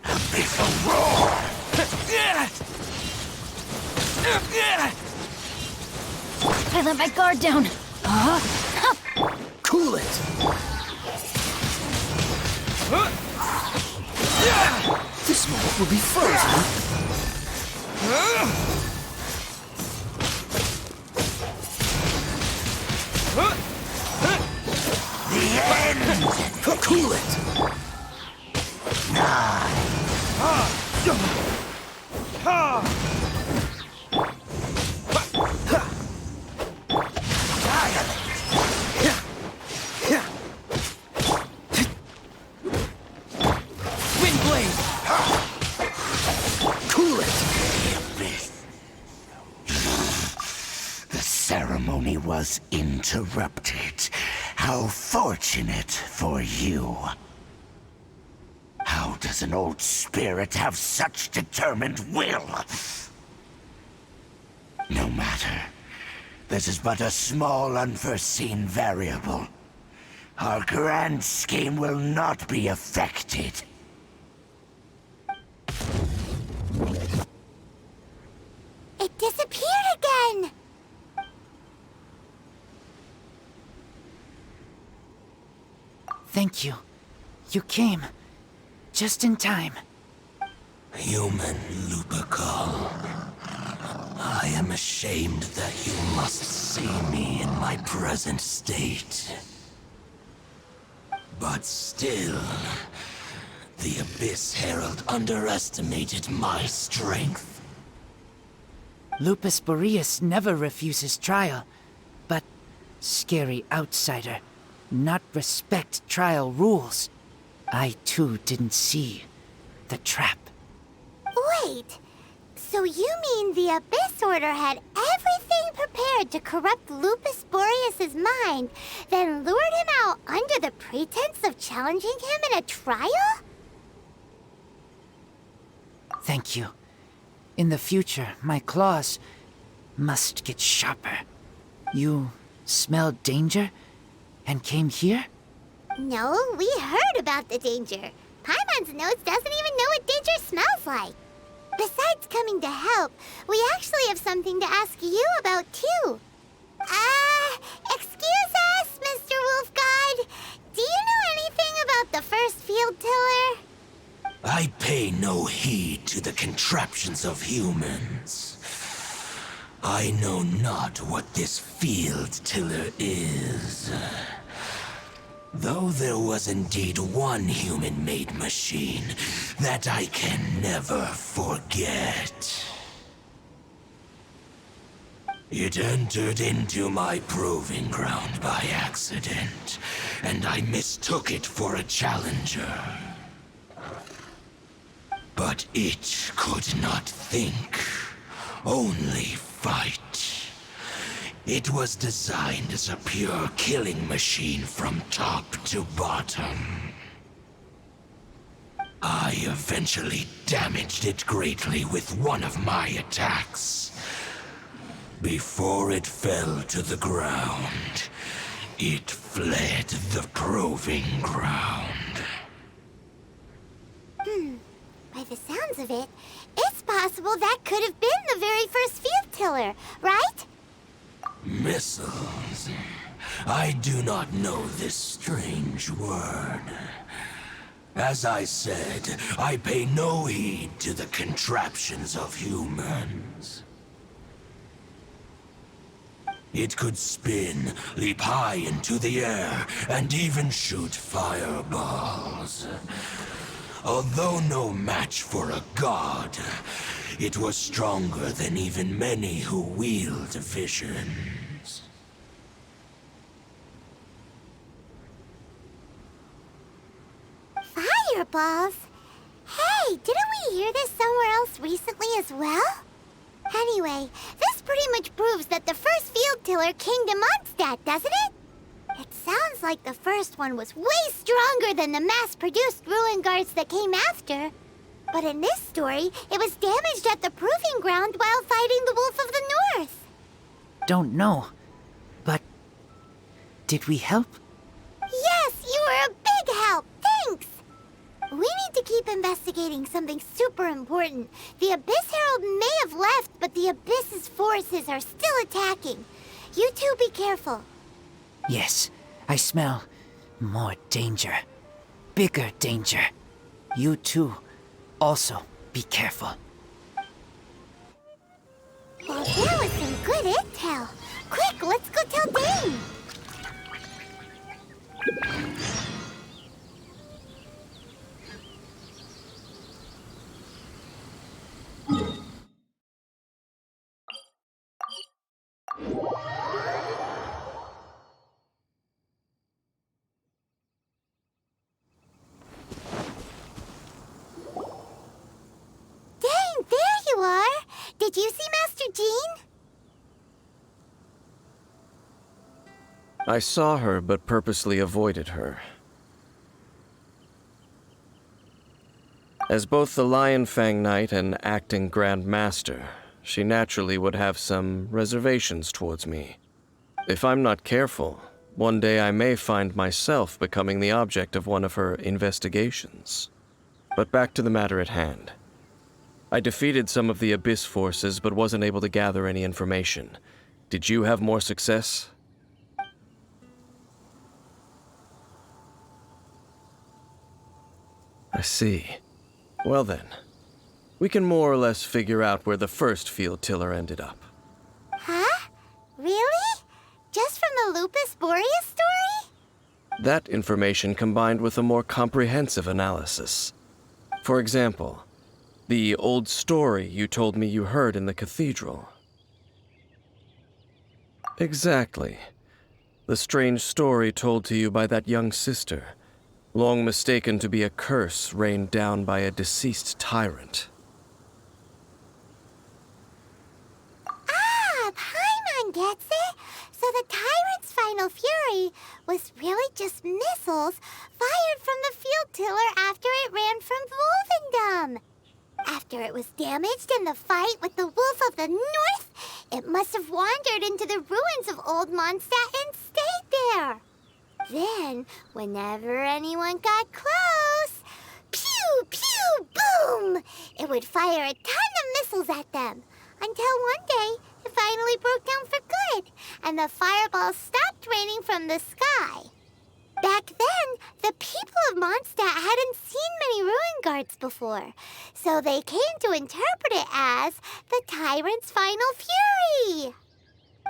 Abyssal roar. I let my guard down. Cool it! This moment will be frozen. The end. Cool it! Windblade! Cool it! The ceremony was interrupted. How fortunate for you. How does an old spirit have such determined will? No matter. This is but a small unforeseen variable. Our grand scheme will not be affected. It disappeared again! Thank you. You came. Just in time. Human Lupercal. I am ashamed that you must see me in my present state. But still, the Abyss Herald underestimated my strength. Lupus Boreas never refuses trial, but scary outsider, not respect trial rules. I too didn't see the trap. Wait, so you mean the Abyss Order had everything prepared to corrupt Lupus Boreas' mind, then lured him out under the pretense of challenging him in a trial? Thank you. In the future, my claws must get sharper. You smelled danger and came here? No, we heard about the danger. Paimon's nose doesn't even know what danger smells like. Besides coming to help, we actually have something to ask you about, too. Excuse us, Mr. Wolf God. Do you know anything about the first field tiller? I pay no heed to the contraptions of humans. I know not what this field tiller is. Though there was indeed one human-made machine that I can never forget. It entered into my proving ground by accident, and I mistook it for a challenger. But it could not think, only fight. It was designed as a pure killing machine from top to bottom. I eventually damaged it greatly with one of my attacks. Before it fell to the ground, it fled the proving ground. By the sounds of it, it's possible that could have been the very first field tiller, right? Missiles. I do not know this strange word. As I said, I pay no heed to the contraptions of humans. It could spin, leap high into the air, and even shoot fireballs. Although no match for a god, it was stronger than even many who wield visions. Fireballs? Hey, didn't we hear this somewhere else recently as well? Anyway, this pretty much proves that the first field tiller came to Mondstadt, doesn't it? It sounds like the first one was way stronger than the mass-produced ruin guards that came after. But in this story, it was damaged at the proving ground while fighting the Wolf of the North. Don't know. But did we help? Yes, you were a big help. Thanks. We need to keep investigating something super important. The Abyss Herald may have left, but the Abyss's forces are still attacking. You two be careful. Yes, I smell more danger. Bigger danger. You too. Also, be careful. Well, that was some good intel. Quick, let's go tell Dane. Dane, there you are. Did you see Master Jean? I saw her, but purposely avoided her. As both the Lion Fang Knight and acting Grand Master, she naturally would have some reservations towards me. If I'm not careful, one day I may find myself becoming the object of one of her investigations. But back to the matter at hand. I defeated some of the Abyss forces, but wasn't able to gather any information. Did you have more success? I see. Well then, we can more or less figure out where the first field tiller ended up. Huh? Really? Just from the Lupus Boreas story? That information combined with a more comprehensive analysis. For example, the old story you told me you heard in the cathedral. Exactly. The strange story told to you by that young sister, long mistaken to be a curse rained down by a deceased tyrant. Ah, Paimon gets it. So the tyrant's final fury was really just missiles fired from the field tiller after it ran from Wolvendom. After it was damaged in the fight with the Wolf of the North, it must have wandered into the ruins of Old Mondstadt and stayed there. Then, whenever anyone got close, pew, pew, boom! It would fire a ton of missiles at them. Until one day, it finally broke down for good, and the fireballs stopped raining from the sky. Back then, the people of Mondstadt hadn't seen many ruin guards before, so they came to interpret it as the tyrant's final fury.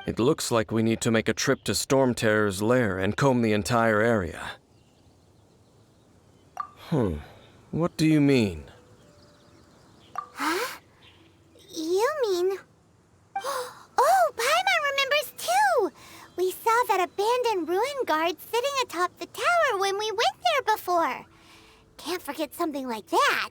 It looks like we need to make a trip to Storm Terror's lair and comb the entire area. What do you mean? Huh? You mean... Oh, Paimon remembers too! We saw that abandoned ruin guard sitting atop the tower when we went there before. Can't forget something like that.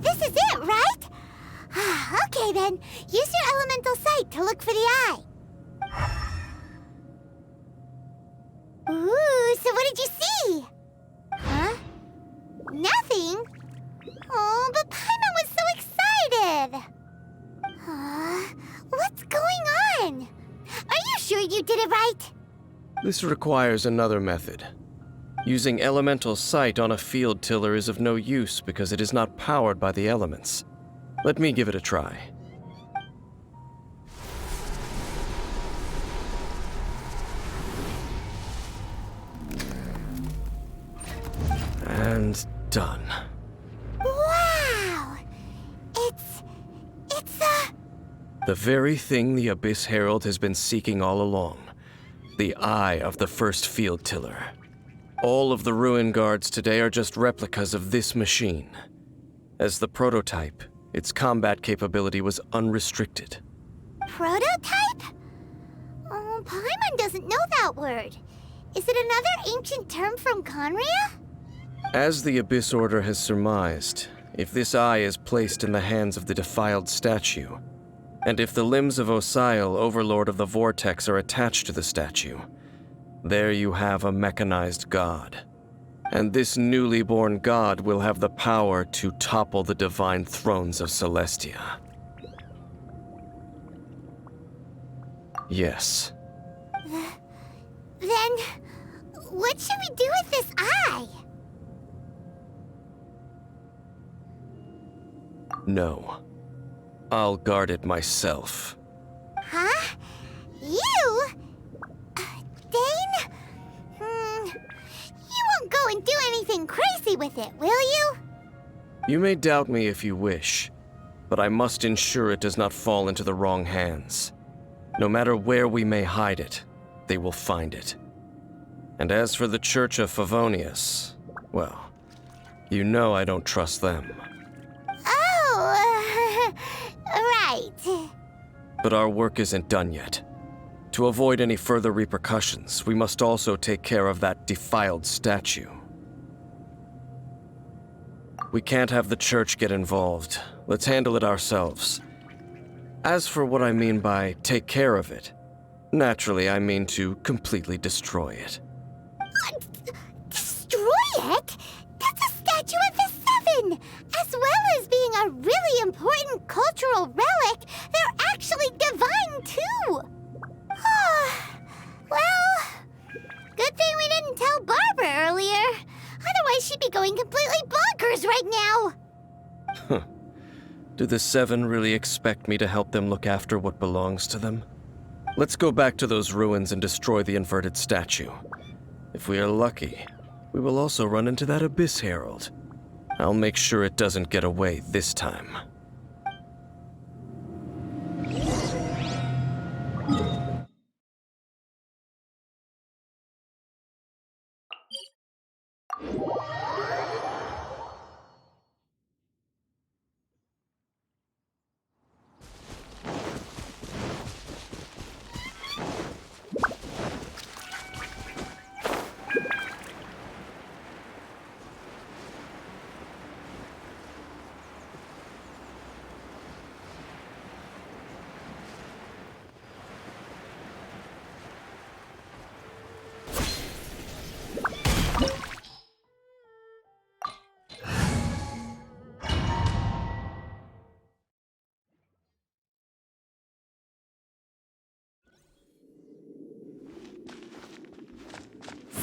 This is it, right? Okay then, use your elemental sight to look for the eye. Ooh, so what did you see? Huh? Nothing? Oh, but Paimon was so excited! What's going on? Are you sure you did it right? This requires another method. Using elemental sight on a field tiller is of no use because it is not powered by the elements. Let me give it a try. And done. Wow! It's the very thing the Abyss Herald has been seeking all along. The eye of the first field tiller. All of the ruin guards today are just replicas of this machine. As the prototype, its combat capability was unrestricted. prototype? Oh, Paimon doesn't know that word. Is it another ancient term from Conria? As the Abyss Order has surmised, if this eye is placed in the hands of the defiled statue, and if the limbs of Osial, Overlord of the Vortex, are attached to the statue, there you have a mechanized god. And this newly born god will have the power to topple the divine thrones of Celestia. Yes. Then, what should we do with this eye? No. I'll guard it myself. Huh? You? Dane? You won't go and do anything crazy with it, will you? You may doubt me if you wish, but I must ensure it does not fall into the wrong hands. No matter where we may hide it, they will find it. And as for the Church of Favonius, well, you know I don't trust them. Oh, right. But our work isn't done yet. To avoid any further repercussions, we must also take care of that defiled statue. We can't have the Church get involved. Let's handle it ourselves. As for what I mean by take care of it, naturally I mean to completely destroy it. Destroy it? That's a statue of the Seven! As well as being a really important cultural relic, they're actually divine too! Well, good thing we didn't tell Barbara earlier. Otherwise she'd be going completely bonkers right now! Do the Seven really expect me to help them look after what belongs to them? Let's go back to those ruins and destroy the inverted statue. If we are lucky, we will also run into that Abyss Herald. I'll make sure it doesn't get away this time.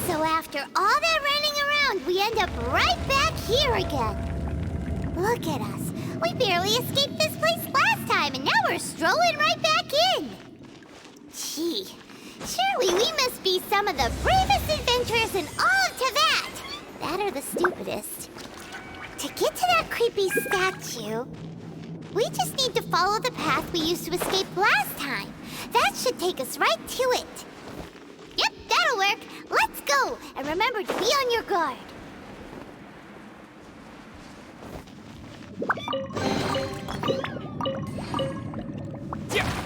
So after all that running around, we end up right back here again. Look at us. We barely escaped this place last time, and now we're strolling right back in. Gee, surely we must be some of the bravest adventurers in all of Teyvat. That or the stupidest. To get to that creepy statue, we just need to follow the path we used to escape last time. That should take us right to it. Yep, that'll work. Let's go, and remember to be on your guard. Yeah.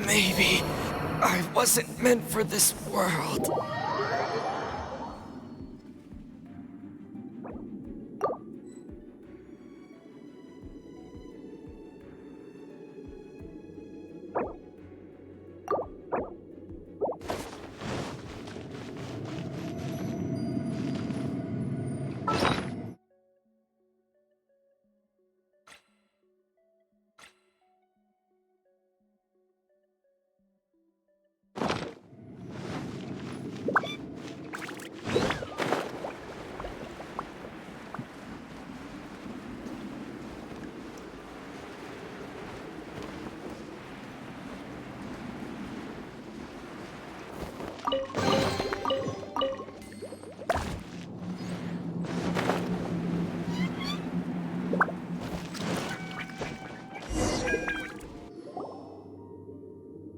Maybe I wasn't meant for this world.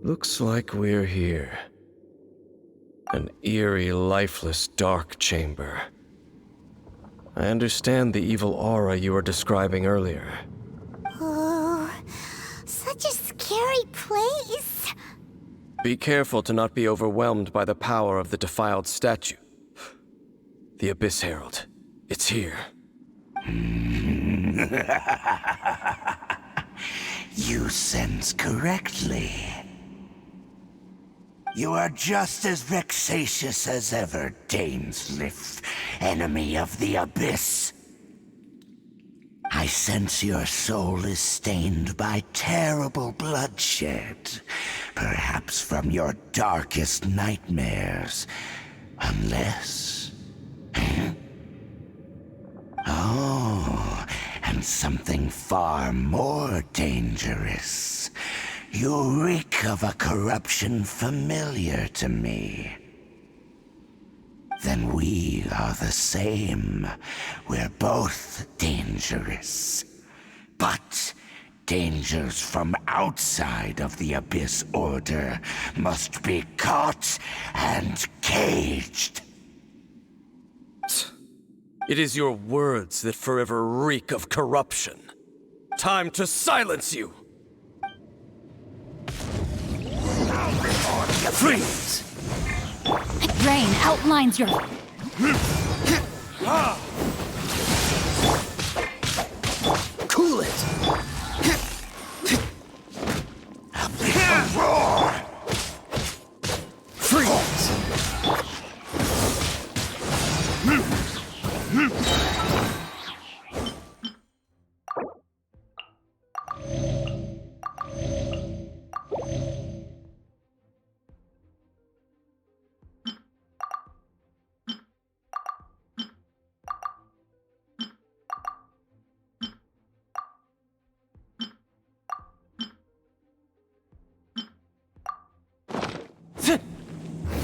Looks like we're here. An eerie, lifeless, dark chamber. I understand the evil aura you were describing earlier. Oh, such a scary place. Be careful to not be overwhelmed by the power of the defiled statue. The Abyss Herald. It's here. You sense correctly. You are just as vexatious as ever, Dainsleif, enemy of the Abyss. I sense your soul is stained by terrible bloodshed, perhaps from your darkest nightmares, unless... Oh, and something far more dangerous. You reek of a corruption familiar to me. Then we are the same. We're both dangerous. But dangers from outside of the Abyss Order must be caught and caged. It is your words that forever reek of corruption. Time to silence you! Freeze! Rain outlines your... Cool it! Roar! Freeze!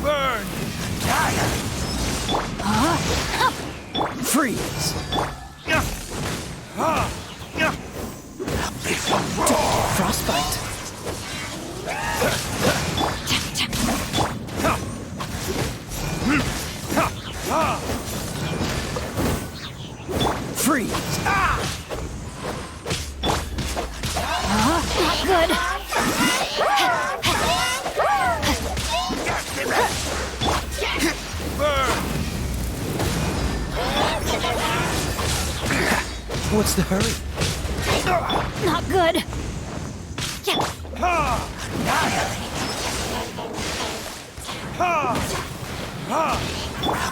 Burn! Freeze! Frostbite! Freeze! Not good. Burn! What's the hurry? Not good.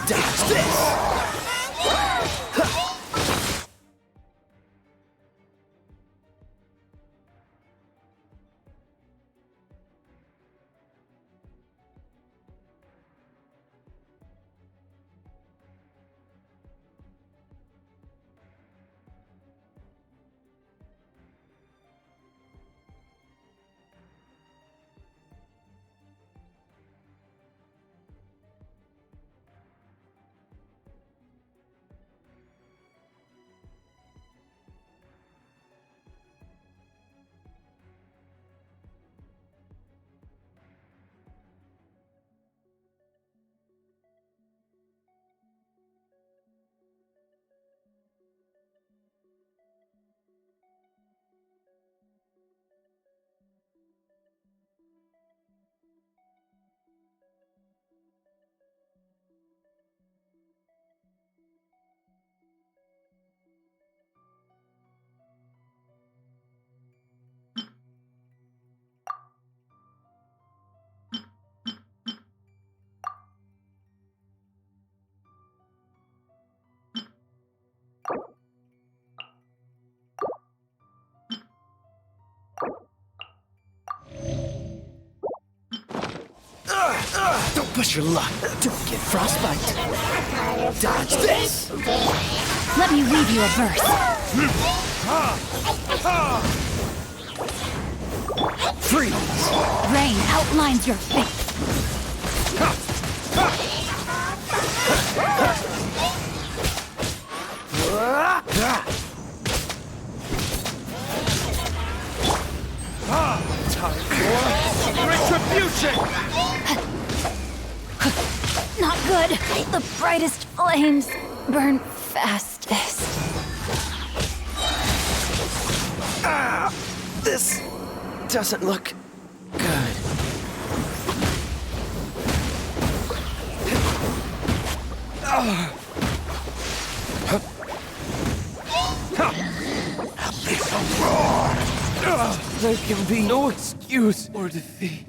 Dodge this! Don't push your luck. Don't get frostbite. Dodge this. Let me read you a verse. Freeze. Rain outlines your fate. Time for retribution. Not good. The brightest flames burn fastest. This doesn't look good. There can be no excuse or defeat.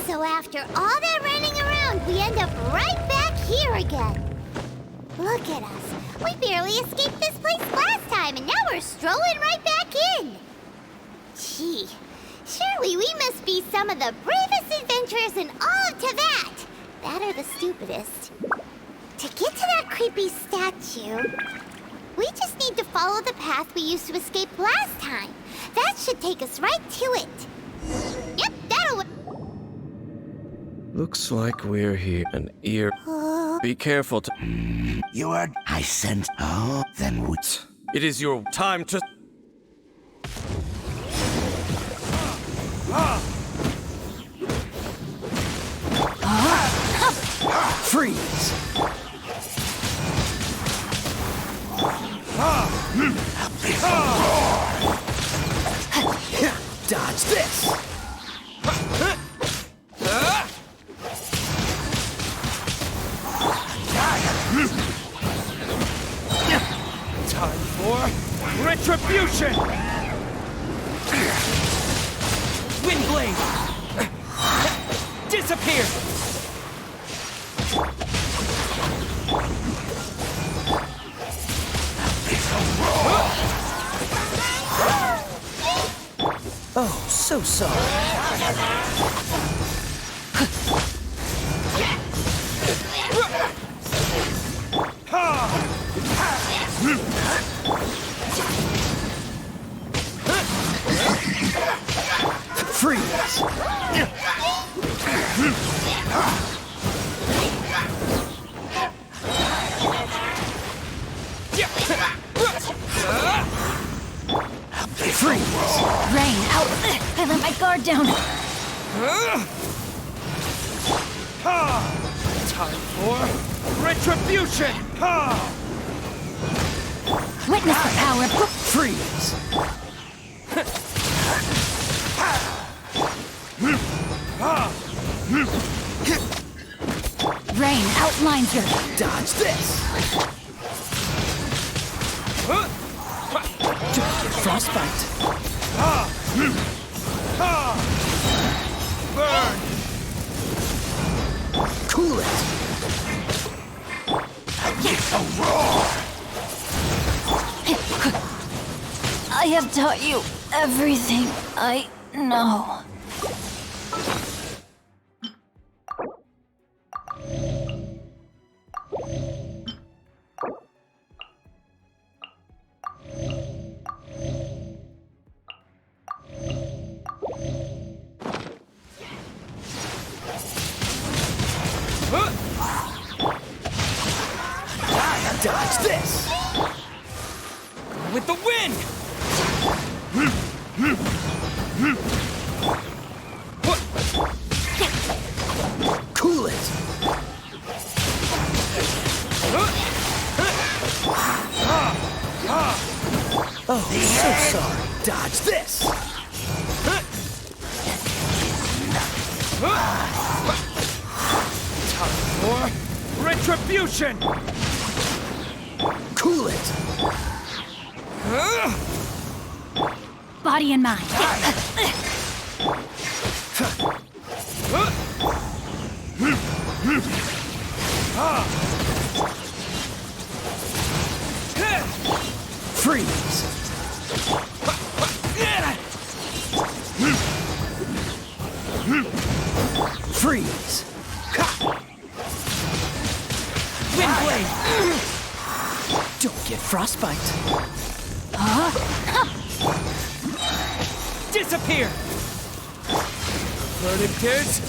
So after all that running around, we end up right back here again. Look at us. We barely escaped this place last time, and now we're strolling right back in. Gee, surely we must be some of the bravest adventurers in all of Teyvat. That or the stupidest. To get to that creepy statue, we just need to follow the path we used to escape last time. That should take us right to it. Yep, that'll work. Looks like we're here. An ear. Be careful to. You are. I sent. Oh, then what? It is your time to. Freeze! Dodge this! Time for retribution! Windblade! Disappear! Oh, so sorry. Freeze! Freeze! Rain, out! I let my guard down. Time for retribution! Witness the power. Freeze! Rain outlines your. Dodge this! Frostbite! Burn! Cool it! I have taught you everything I know. Dodge this! With the wind! Cool it! Oh, so sorry. Dodge this! Time for retribution! Cool it! Body and mind. Freeze! Freeze! Windblade! Don't get frostbite. Disappear! Verdict is...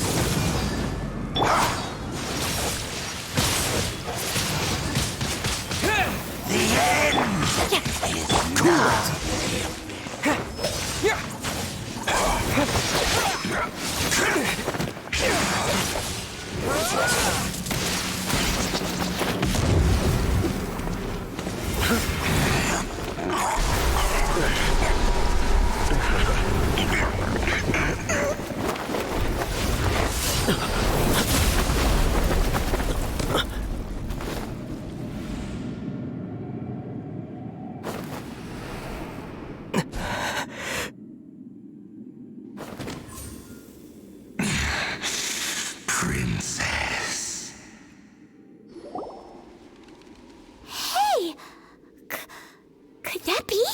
Princess. Hey! Could that be?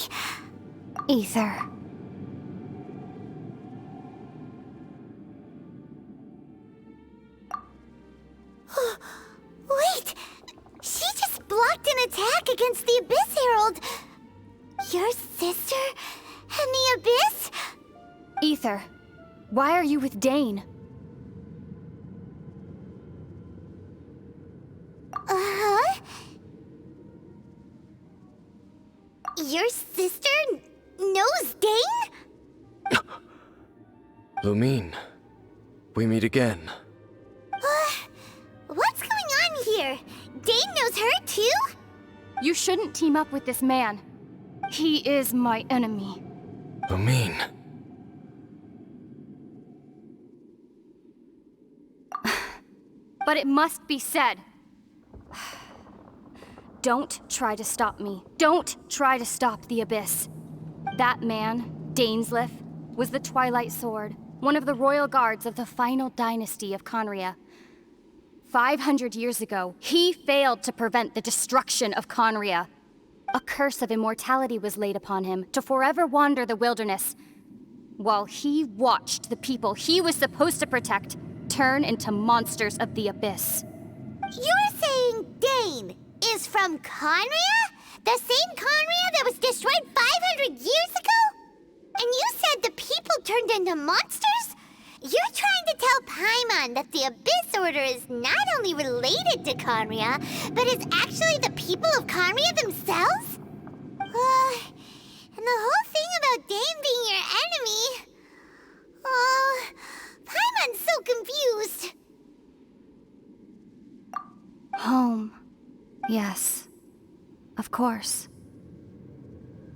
Ether. Wait! She just blocked an attack against the Abyss Herald! Your sister and the Abyss? Ether, why are you with Dane? Uh-huh? Your sister knows Dane? Lumine, we meet again. What's going on here? Dane knows her too? You shouldn't team up with this man. He is my enemy. Lumine. But it must be said. Don't try to stop me. Don't try to stop the Abyss. That man, Dainsleif, was the Twilight Sword, one of the royal guards of the final dynasty of Conria. 500 years ago, he failed to prevent the destruction of Conria. A curse of immortality was laid upon him to forever wander the wilderness, while he watched the people he was supposed to protect turn into monsters of the Abyss. You're saying Dane is from Conria? The same Conria that was destroyed 500 years ago? And you said the people turned into monsters? You're trying to tell Paimon that the Abyss Order is not only related to Conria, but is actually the people of Conria themselves? And the whole thing about Dane being your enemy... Paimon's so confused. Home. Yes. Of course.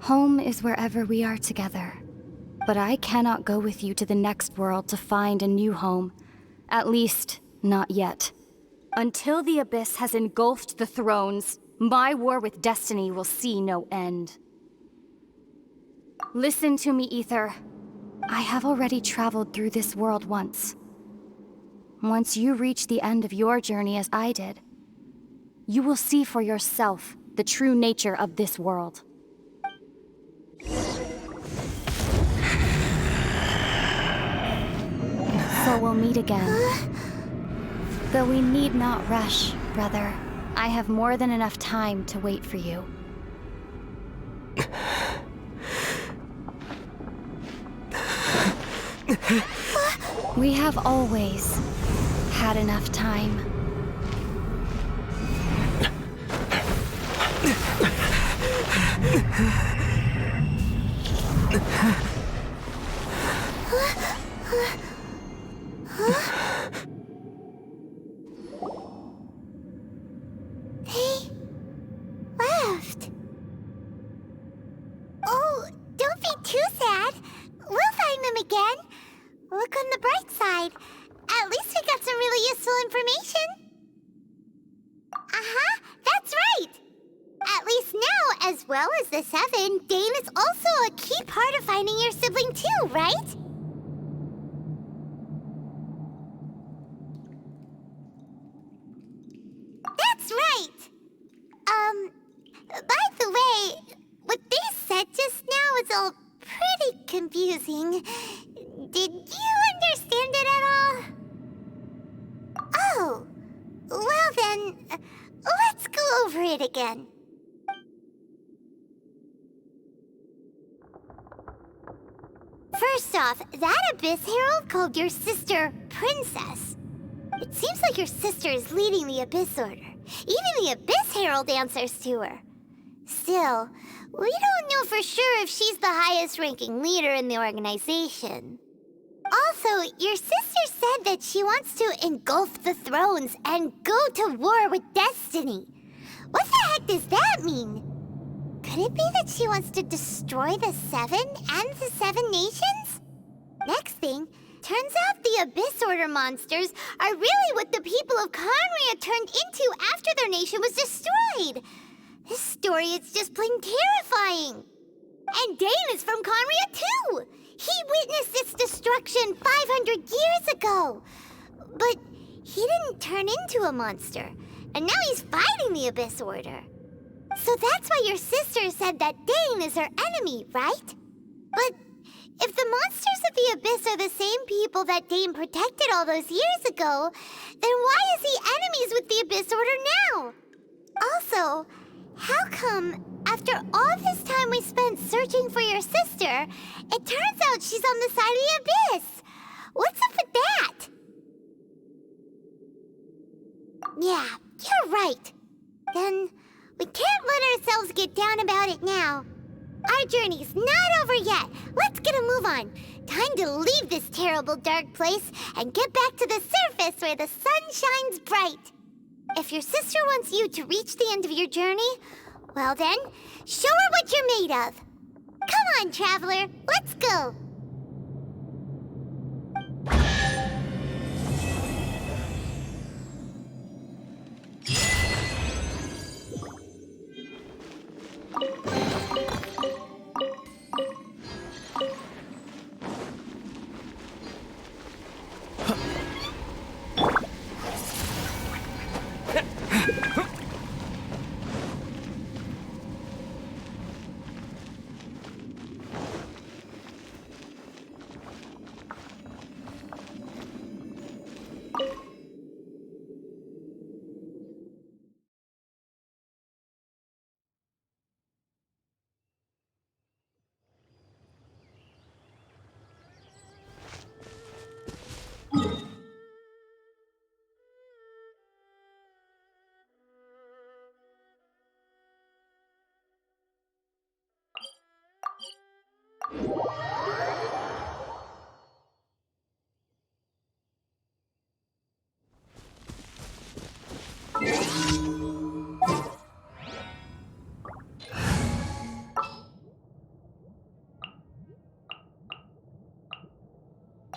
Home is wherever we are together. But I cannot go with you to the next world to find a new home. At least, not yet. Until the Abyss has engulfed the thrones, my war with destiny will see no end. Listen to me, Ether. I have already traveled through this world once. Once you reach the end of your journey as I did, you will see for yourself the true nature of this world. So we'll meet again. Though we need not rush, brother. I have more than enough time to wait for you. We have always had enough time. They left. Oh, don't be too sad. We'll find them again. Look on the bright side. At least we got some really useful information. Uh-huh, that's right. At least now, as well as the Seven, Dane is also a key part of finding your sibling too, right? That's right. By the way, what they said just now is all pretty confusing. Did you understand it at all? Oh, well then, let's go over it again. First off, that Abyss Herald called your sister Princess. It seems like your sister is leading the Abyss Order. Even the Abyss Herald answers to her. Still, we don't know for sure if she's the highest-ranking leader in the organization. Also, your sister said that she wants to engulf the thrones and go to war with Destiny. What the heck does that mean? Could it be that she wants to destroy the Seven and the Seven Nations? Next thing, turns out the Abyss Order monsters are really what the people of Conria turned into after their nation was destroyed. This story is just plain terrifying. And Dane is from Conria too. He witnessed its destruction 500 years ago. But he didn't turn into a monster. And now he's fighting the Abyss Order. So that's why your sister said that Dane is her enemy, right? But if the monsters of the Abyss are the same people that Dane protected all those years ago, then why is he enemies with the Abyss Order now? Also, how come, after all this time we spent searching for your sister, it turns out she's on the side of the Abyss? What's up with that? Yeah, you're right. Then we can't let ourselves get down about it now. Our journey's not over yet. Let's get a move on. Time to leave this terrible dark place and get back to the surface where the sun shines bright. If your sister wants you to reach the end of your journey, well then, show her what you're made of. Come on, traveler, let's go.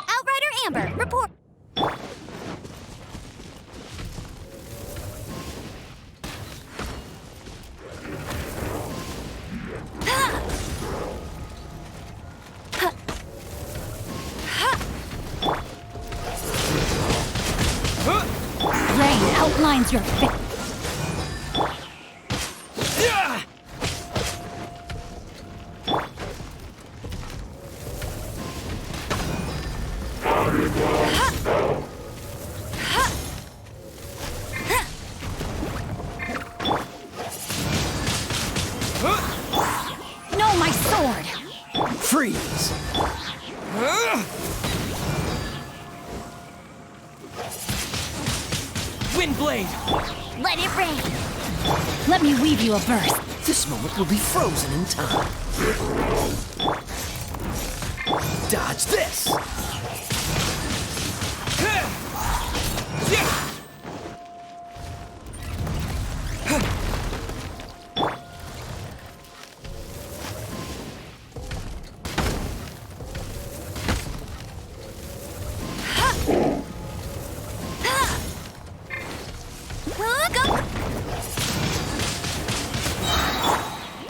Outrider Amber, report. Rain outlines your face. No, my sword! Freeze! Windblade! Let it rain! Let me weave you a burst. This moment will be frozen in time. Dodge this!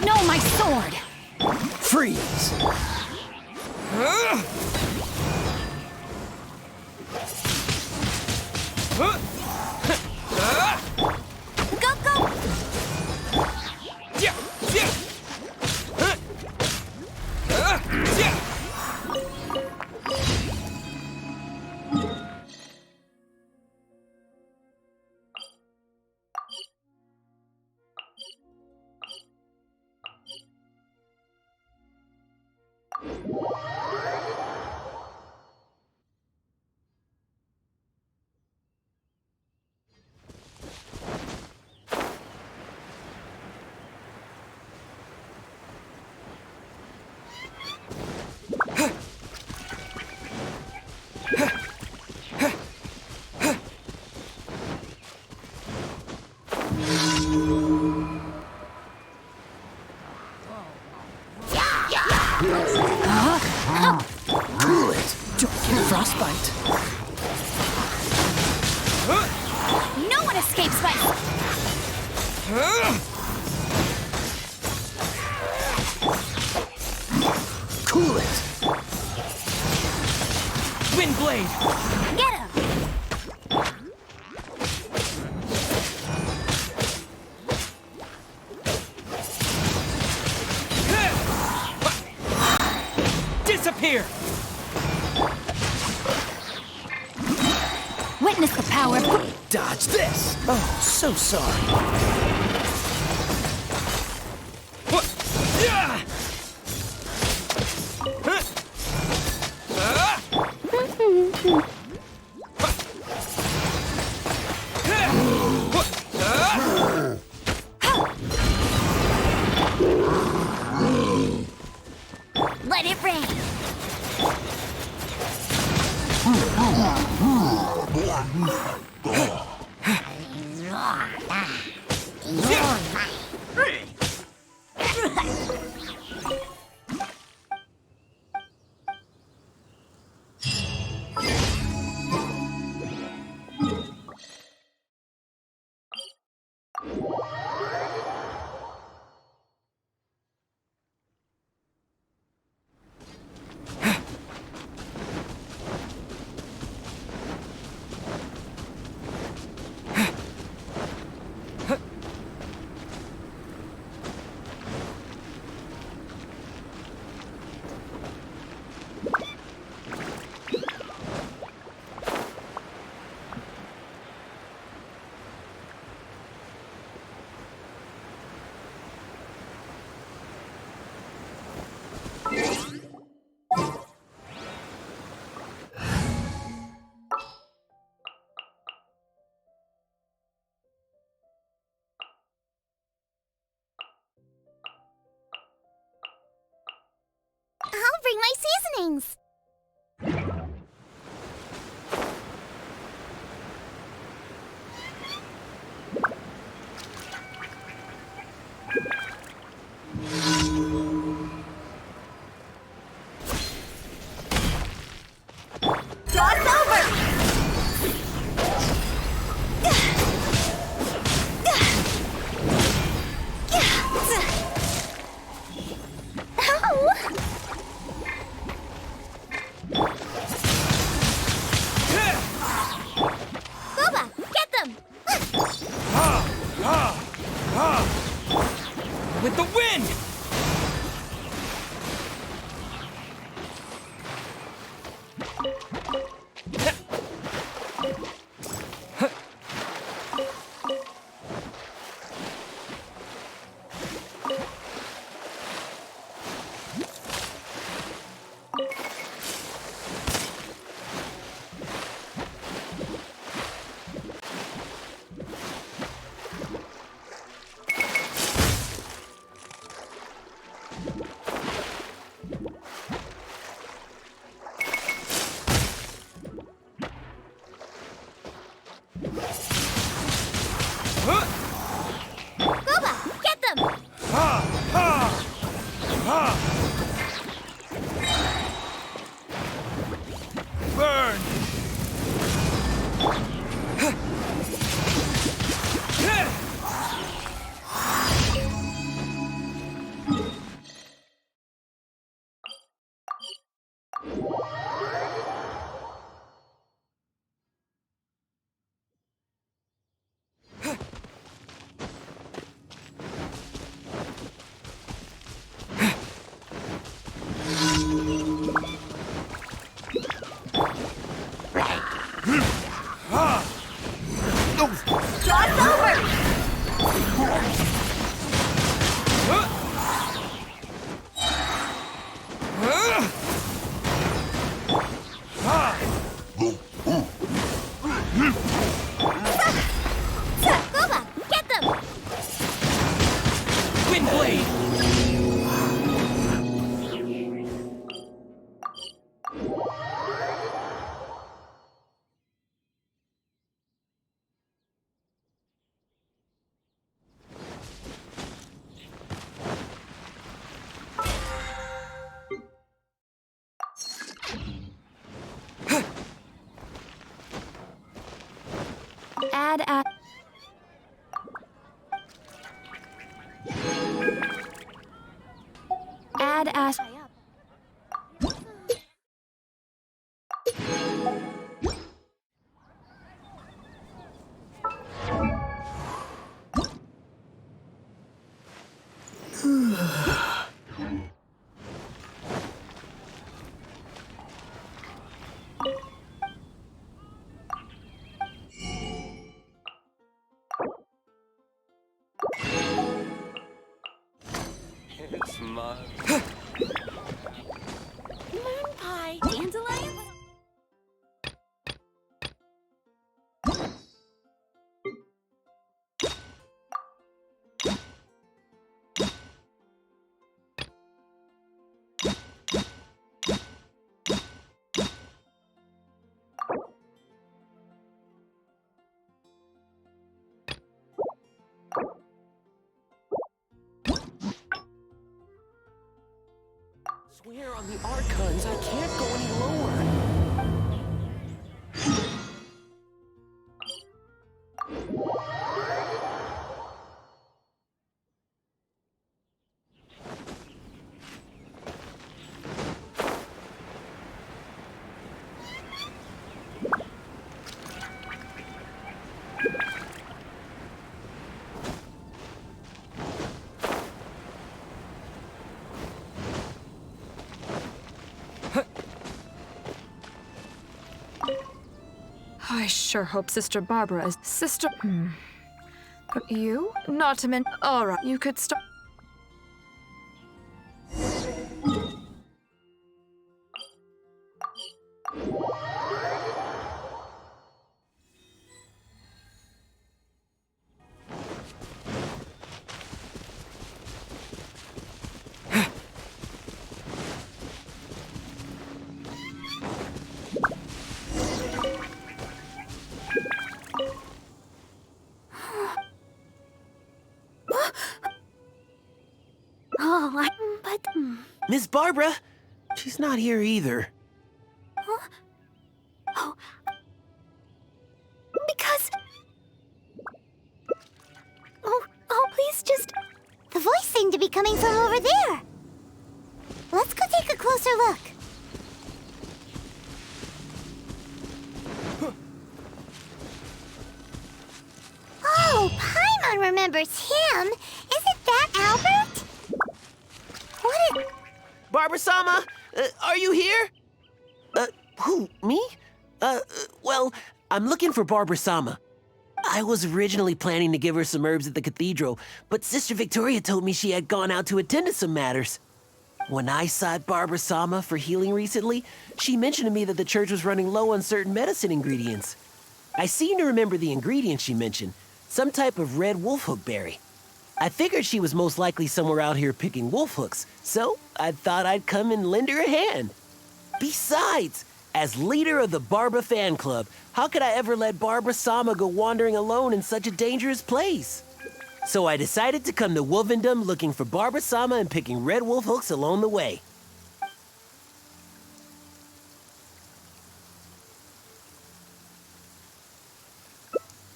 No, my sword! Freeze! Go, go! Cool it! Don't get frostbite. No one escapes by... Cool it! Wind blade! Get him! Disappear! Witness the power of... Dodge this! Oh, so sorry. What? Yeah! Let it rain! I'll bring my seasonings. Cross over! Boba, get them! With the wind! Boba, get them! Burn! Cross over! Boba, get them! Wind blade! to ask. It's my... Moon pie. Dandelions? Swear on the Archons, I can't go any lower. I sure hope Sister Barbara is. Sister. You? Not to mention. Alright, you could start. But. Miss Barbara? She's not here either. Oh. Because. Oh, please just. The voice seemed to be coming from over there. Let's go take a closer look. Oh, Paimon remembers him. Isn't that Albert? What is... Barbara-sama, are you here? Who, me? Well, I'm looking for Barbara-sama. I was originally planning to give her some herbs at the cathedral, but Sister Victoria told me she had gone out to attend to some matters. When I sought Barbara-sama for healing recently, she mentioned to me that the church was running low on certain medicine ingredients. I seem to remember the ingredients she mentioned, some type of red wolfhook berry. I figured she was most likely somewhere out here picking wolf hooks, so I thought I'd come and lend her a hand. Besides, as leader of the Barbara fan club, how could I ever let Barbara-sama go wandering alone in such a dangerous place? So I decided to come to Wolvendom looking for Barbara-sama and picking red wolf hooks along the way.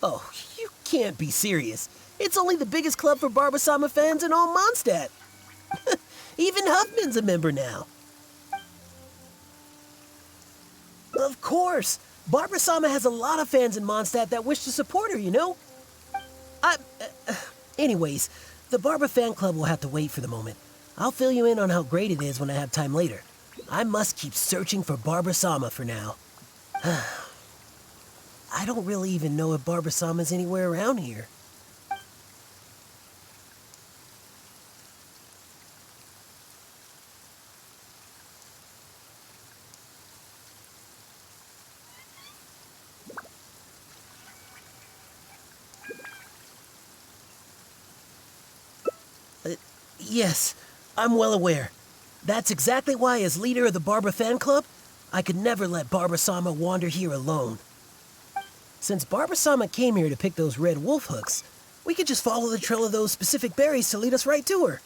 Oh, you can't be serious. It's only the biggest club for Barbara-sama fans in all Mondstadt. Even Huffman's a member now. Of course. Barbara-sama has a lot of fans in Mondstadt that wish to support her, you know? Anyways, the Barbara fan club will have to wait for the moment. I'll fill you in on how great it is when I have time later. I must keep searching for Barbara-sama for now. I don't really even know if Barbara-sama's anywhere around here. Yes, I'm well aware. That's exactly why, as leader of the Barbara fan club, I could never let Barbara-sama wander here alone. Since Barbara-sama came here to pick those red wolf hooks, we could just follow the trail of those specific berries to lead us right to her.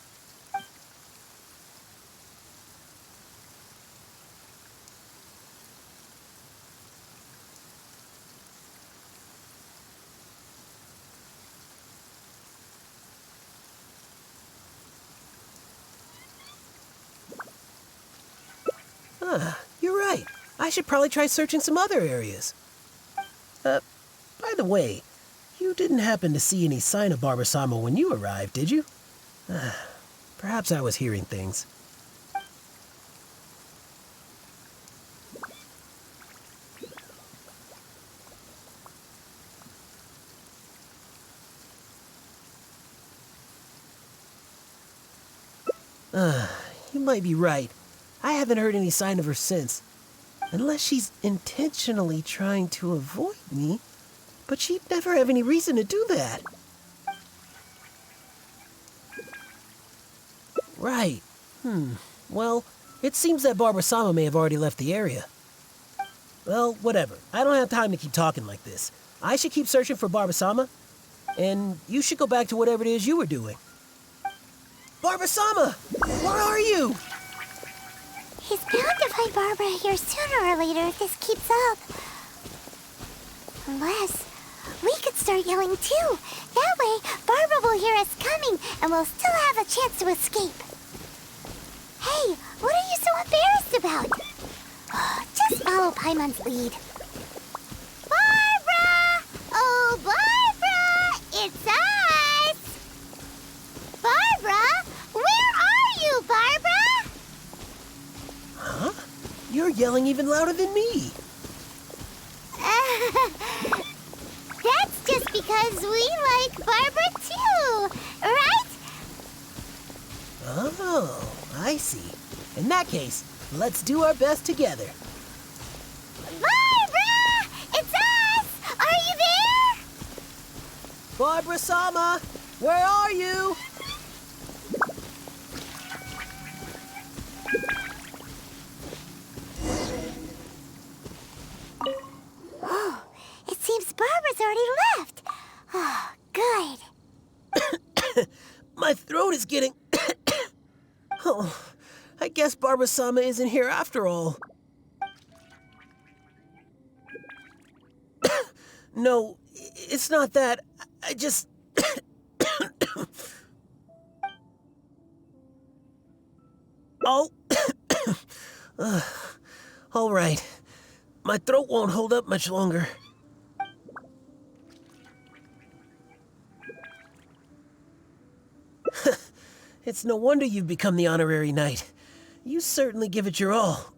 You're right. I should probably try searching some other areas. By the way, you didn't happen to see any sign of Barbara-sama when you arrived, did you? Perhaps I was hearing things. You might be right. I haven't heard any sign of her since. Unless she's intentionally trying to avoid me. But she'd never have any reason to do that. Right. Well, it seems that Barbara-sama may have already left the area. Well, whatever. I don't have time to keep talking like this. I should keep searching for Barbara-sama, and you should go back to whatever it is you were doing. Barbara-sama! Where are you? He's bound to find Barbara here sooner or later if this keeps up. Unless we could start yelling too. That way, Barbara will hear us coming and we'll still have a chance to escape. Hey, what are you so embarrassed about? Just follow Paimon's lead. Barbara! Oh, Barbara! It's us! Barbara? Where are you, Barbara? Huh? You're yelling even louder than me. That's just because we like Barbara too, right? Oh, I see. In that case, let's do our best together. Barbara! It's us! Are you there? Barbara-sama, where are you? It seems Barbara's already left. Oh, good. My throat is getting... Oh, I guess Barbara-sama isn't here after all. No, it's not that. I just... Oh. All right. My throat won't hold up much longer. It's no wonder you've become the honorary knight. You certainly give it your all.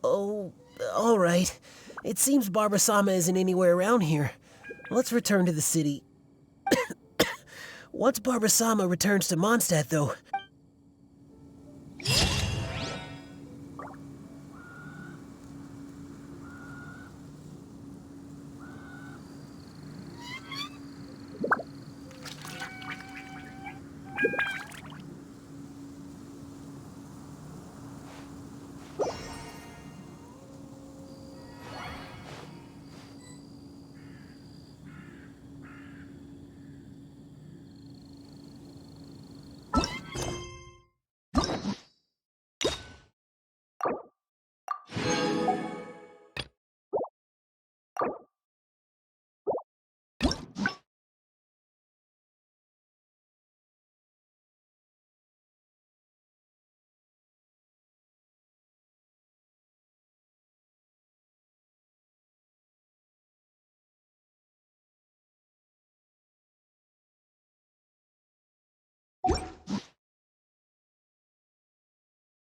Oh, all right. It seems Barbara-sama isn't anywhere around here. Let's return to the city. Once Barbara-sama returns to Mondstadt, though,